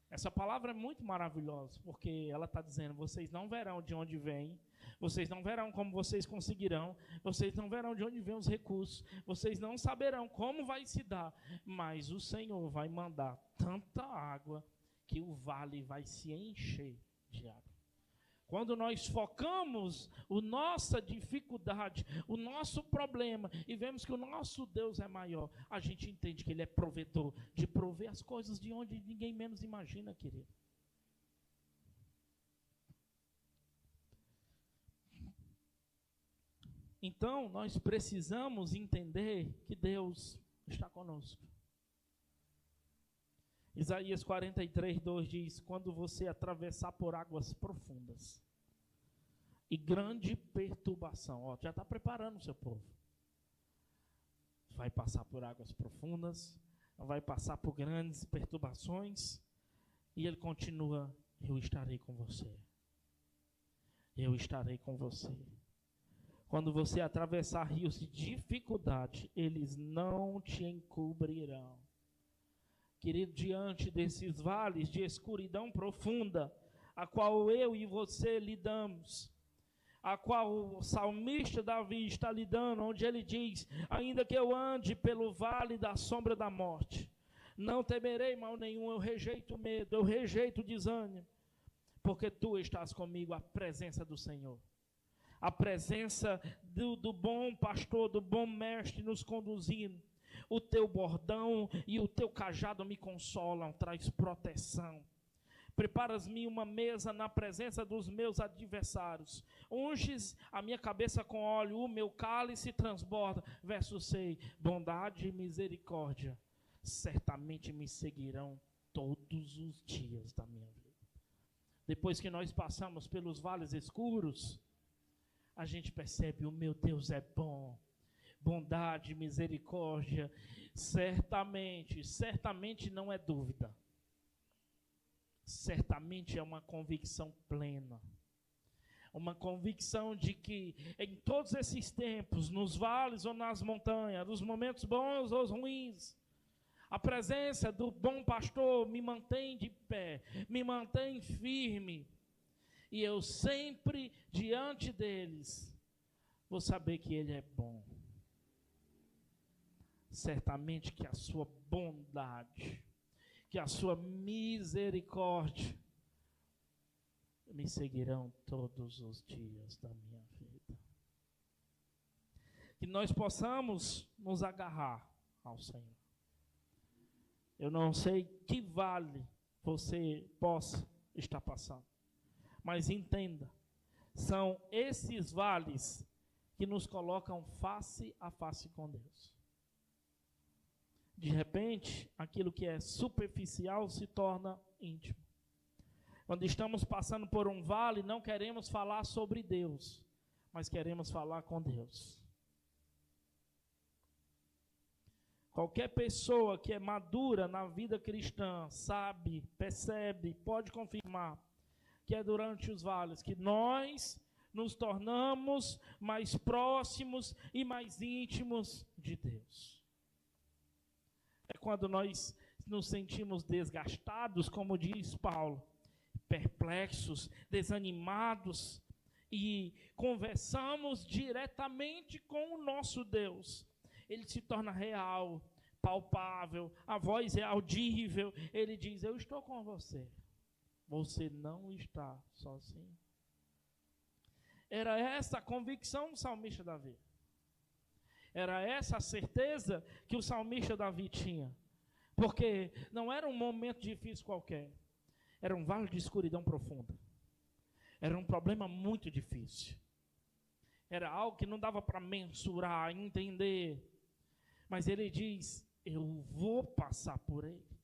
Essa palavra é muito maravilhosa, porque ela está dizendo: vocês não verão de onde vem, vocês não verão como vocês conseguirão, vocês não verão de onde vêm os recursos, vocês não saberão como vai se dar, mas o Senhor vai mandar tanta água que o vale vai se encher de água. Quando nós focamos a nossa dificuldade, o nosso problema, e vemos que o nosso Deus é maior, a gente entende que Ele é provedor, de prover as coisas de onde ninguém menos imagina, querido. Então, nós precisamos entender que Deus está conosco. Isaías 43:2 diz: quando você atravessar por águas profundas e grande perturbação, ó, já está preparando o seu povo. Vai passar por águas profundas, vai passar por grandes perturbações, e ele continua: eu estarei com você. Eu estarei com você. Quando você atravessar rios de dificuldade, eles não te encobrirão. Querido, diante desses vales de escuridão profunda, a qual eu e você lidamos, a qual o salmista Davi está lidando, onde ele diz: ainda que eu ande pelo vale da sombra da morte, não temerei mal nenhum, eu rejeito o medo, eu rejeito o desânimo, porque tu estás comigo, a presença do Senhor. A presença do bom pastor, do bom mestre nos conduzindo. O teu bordão e o teu cajado me consolam, traz proteção. Preparas-me uma mesa na presença dos meus adversários. Unges a minha cabeça com óleo, o meu cálice transborda. Verso 6, bondade e misericórdia certamente me seguirão todos os dias da minha vida. Depois que nós passamos pelos vales escuros, a gente percebe: o meu Deus é bom. Bondade, misericórdia, certamente não é dúvida. Certamente é uma convicção plena. Uma convicção de que em todos esses tempos, nos vales ou nas montanhas, nos momentos bons ou ruins, a presença do bom pastor me mantém de pé, me mantém firme. E eu sempre, diante deles, vou saber que Ele é bom. Certamente que a sua bondade, que a sua misericórdia me seguirão todos os dias da minha vida. Que nós possamos nos agarrar ao Senhor. Eu não sei que vale você possa estar passando, mas entenda, são esses vales que nos colocam face a face com Deus. De repente, aquilo que é superficial se torna íntimo. Quando estamos passando por um vale, não queremos falar sobre Deus, mas queremos falar com Deus. Qualquer pessoa que é madura na vida cristã sabe, percebe, pode confirmar que é durante os vales que nós nos tornamos mais próximos e mais íntimos de Deus. É quando nós nos sentimos desgastados, como diz Paulo, perplexos, desanimados, e conversamos diretamente com o nosso Deus. Ele se torna real, palpável, a voz é audível. Ele diz: eu estou com você. Você não está sozinho. Era essa a convicção do salmista Davi. Era essa a certeza que o salmista Davi tinha. Porque não era um momento difícil qualquer. Era um vale de escuridão profunda. Era um problema muito difícil. Era algo que não dava para mensurar, entender. Mas ele diz: eu vou passar por ele.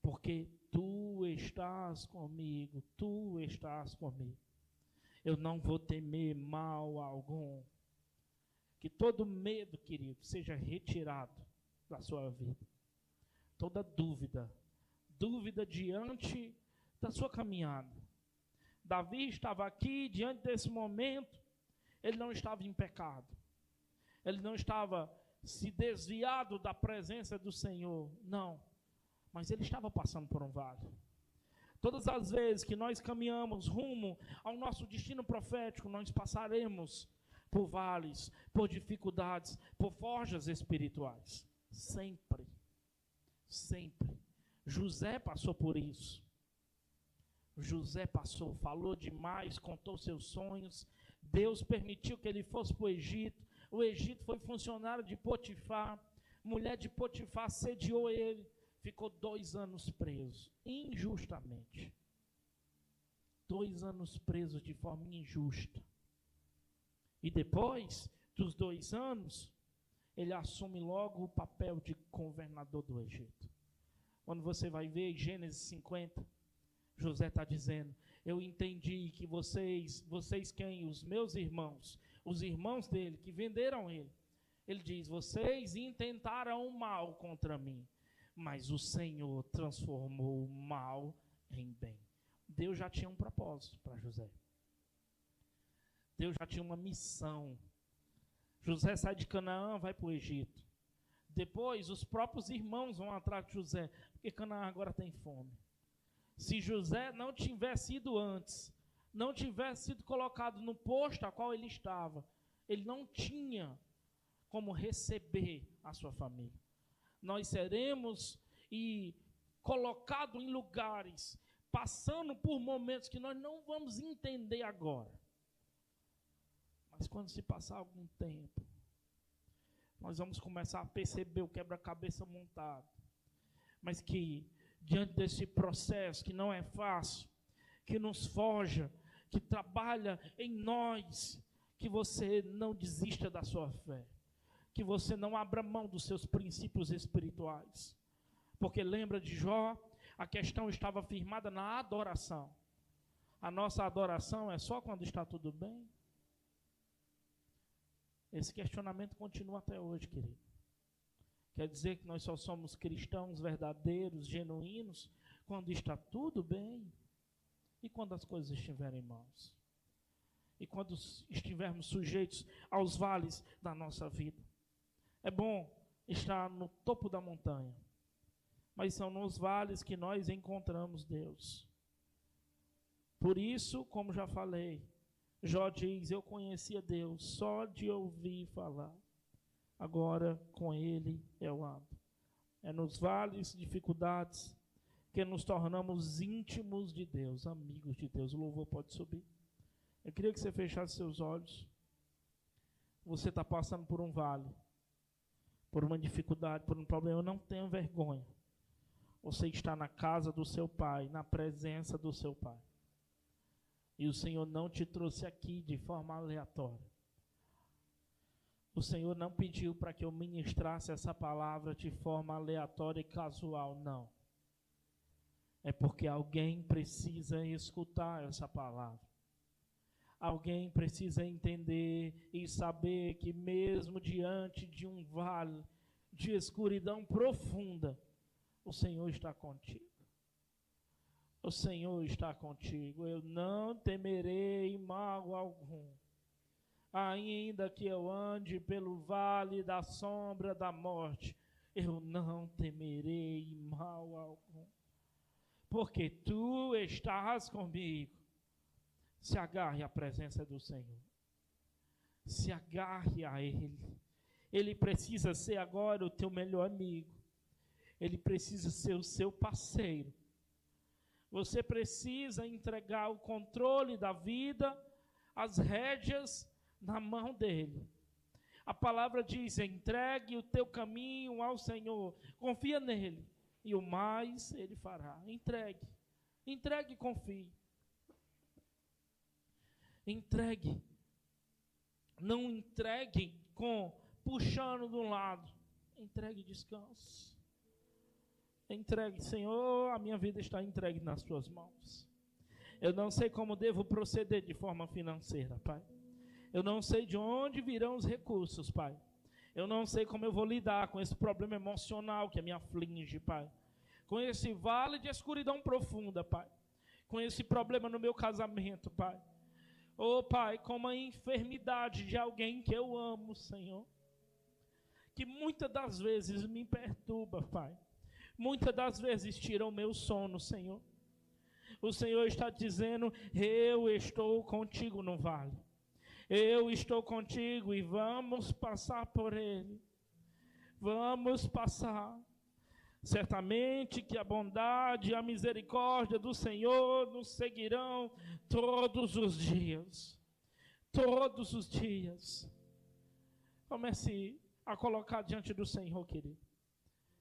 Porque tu estás comigo, tu estás comigo. Eu não vou temer mal algum. Que todo medo, querido, seja retirado da sua vida. Toda dúvida diante da sua caminhada. Davi estava aqui, diante desse momento, Ele não estava em pecado. Ele não estava se desviado da presença do Senhor. Não. Mas ele estava passando por um vale. Todas as vezes que nós caminhamos rumo ao nosso destino profético, nós passaremos por vales, por dificuldades, por forjas espirituais. Sempre. Sempre. José passou por isso. José passou, falou demais, contou seus sonhos. Deus permitiu que ele fosse para o Egito. O Egito foi funcionário de Potifar. Mulher de Potifar assediou ele. Ficou 2 anos preso, injustamente. 2 anos preso de forma injusta. E depois dos 2 anos, ele assume logo o papel de governador do Egito. Quando você vai ver em Gênesis 50, José está dizendo: eu entendi que vocês quem? Os meus irmãos, os irmãos dele, que venderam ele. Ele diz: vocês intentaram o mal contra mim, mas o Senhor transformou o mal em bem. Deus já tinha um propósito para José. Deus já tinha uma missão. José sai de Canaã, vai para o Egito. Depois, os próprios irmãos vão atrás de José, porque Canaã agora tem fome. Se José não tivesse ido antes, não tivesse sido colocado no posto a qual ele estava, ele não tinha como receber a sua família. Nós seremos colocados em lugares, passando por momentos que nós não vamos entender agora. Mas quando se passar algum tempo, nós vamos começar a perceber o quebra-cabeça montado. Mas que, diante desse processo que não é fácil, que nos forja, que trabalha em nós, que você não desista da sua fé. Que você não abra mão dos seus princípios espirituais. Porque lembra de Jó? A questão estava firmada na adoração. A nossa adoração é só quando está tudo bem? Esse questionamento continua até hoje, querido. Quer dizer que nós só somos cristãos verdadeiros, genuínos, quando está tudo bem? E quando as coisas estiverem maus? E quando estivermos sujeitos aos vales da nossa vida? É bom estar no topo da montanha, mas são nos vales que nós encontramos Deus. Por isso, como já falei, Jó diz: eu conhecia Deus só de ouvir falar. Agora com Ele eu ando. É nos vales, dificuldades, que nos tornamos íntimos de Deus, amigos de Deus. O louvor pode subir. Eu queria que você fechasse seus olhos. Você está passando por um vale, por uma dificuldade, por um problema. Não tenha vergonha. Você está na casa do seu Pai, na presença do seu Pai. E o Senhor não te trouxe aqui de forma aleatória. O Senhor não pediu para que eu ministrasse essa palavra de forma aleatória e casual, não. É porque alguém precisa escutar essa palavra. Alguém precisa entender e saber que mesmo diante de um vale de escuridão profunda, o Senhor está contigo. O Senhor está contigo. Eu não temerei mal algum. Ainda que eu ande pelo vale da sombra da morte, eu não temerei mal algum. Porque tu estás comigo. Se agarre à presença do Senhor. Se agarre a Ele. Ele precisa ser agora o teu melhor amigo. Ele precisa ser o seu parceiro. Você precisa entregar o controle da vida, as rédeas na mão dele. A palavra diz: entregue o teu caminho ao Senhor, confia nele, e o mais ele fará. Entregue e confie. Entregue. Não entregue puxando de um lado. Entregue e descanse. Entregue, Senhor, a minha vida está entregue nas tuas mãos. Eu não sei como devo proceder de forma financeira, Pai. Eu não sei de onde virão os recursos, Pai. Eu não sei como eu vou lidar com esse problema emocional que me aflige, Pai. Com esse vale de escuridão profunda, Pai. Com esse problema no meu casamento, Pai. Oh, Pai, como a enfermidade de alguém que eu amo, Senhor, que muitas das vezes me perturba, Pai. Muitas das vezes tira o meu sono, Senhor. O Senhor está dizendo: eu estou contigo no vale. Eu estou contigo e vamos passar por ele. Vamos passar. Certamente que a bondade e a misericórdia do Senhor nos seguirão todos os dias. Todos os dias. Comece a colocar diante do Senhor, querido.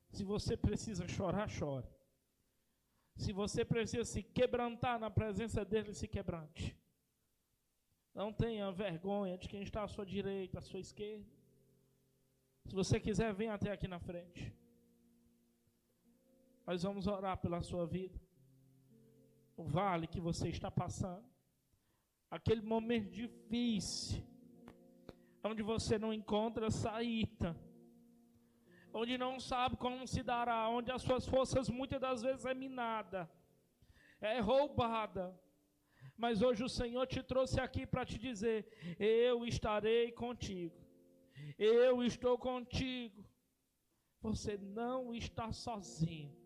Se você precisa chorar, chore. Se você precisa se quebrantar na presença dele, se quebrante. Não tenha vergonha de quem está à sua direita, à sua esquerda. Se você quiser, venha até aqui na frente. Nós vamos orar pela sua vida. O vale que você está passando. Aquele momento difícil. Onde você não encontra saída. Onde não sabe como se dará. Onde as suas forças muitas das vezes é minada. É roubada. Mas hoje o Senhor te trouxe aqui para te dizer: eu estarei contigo. Eu estou contigo. Você não está sozinho.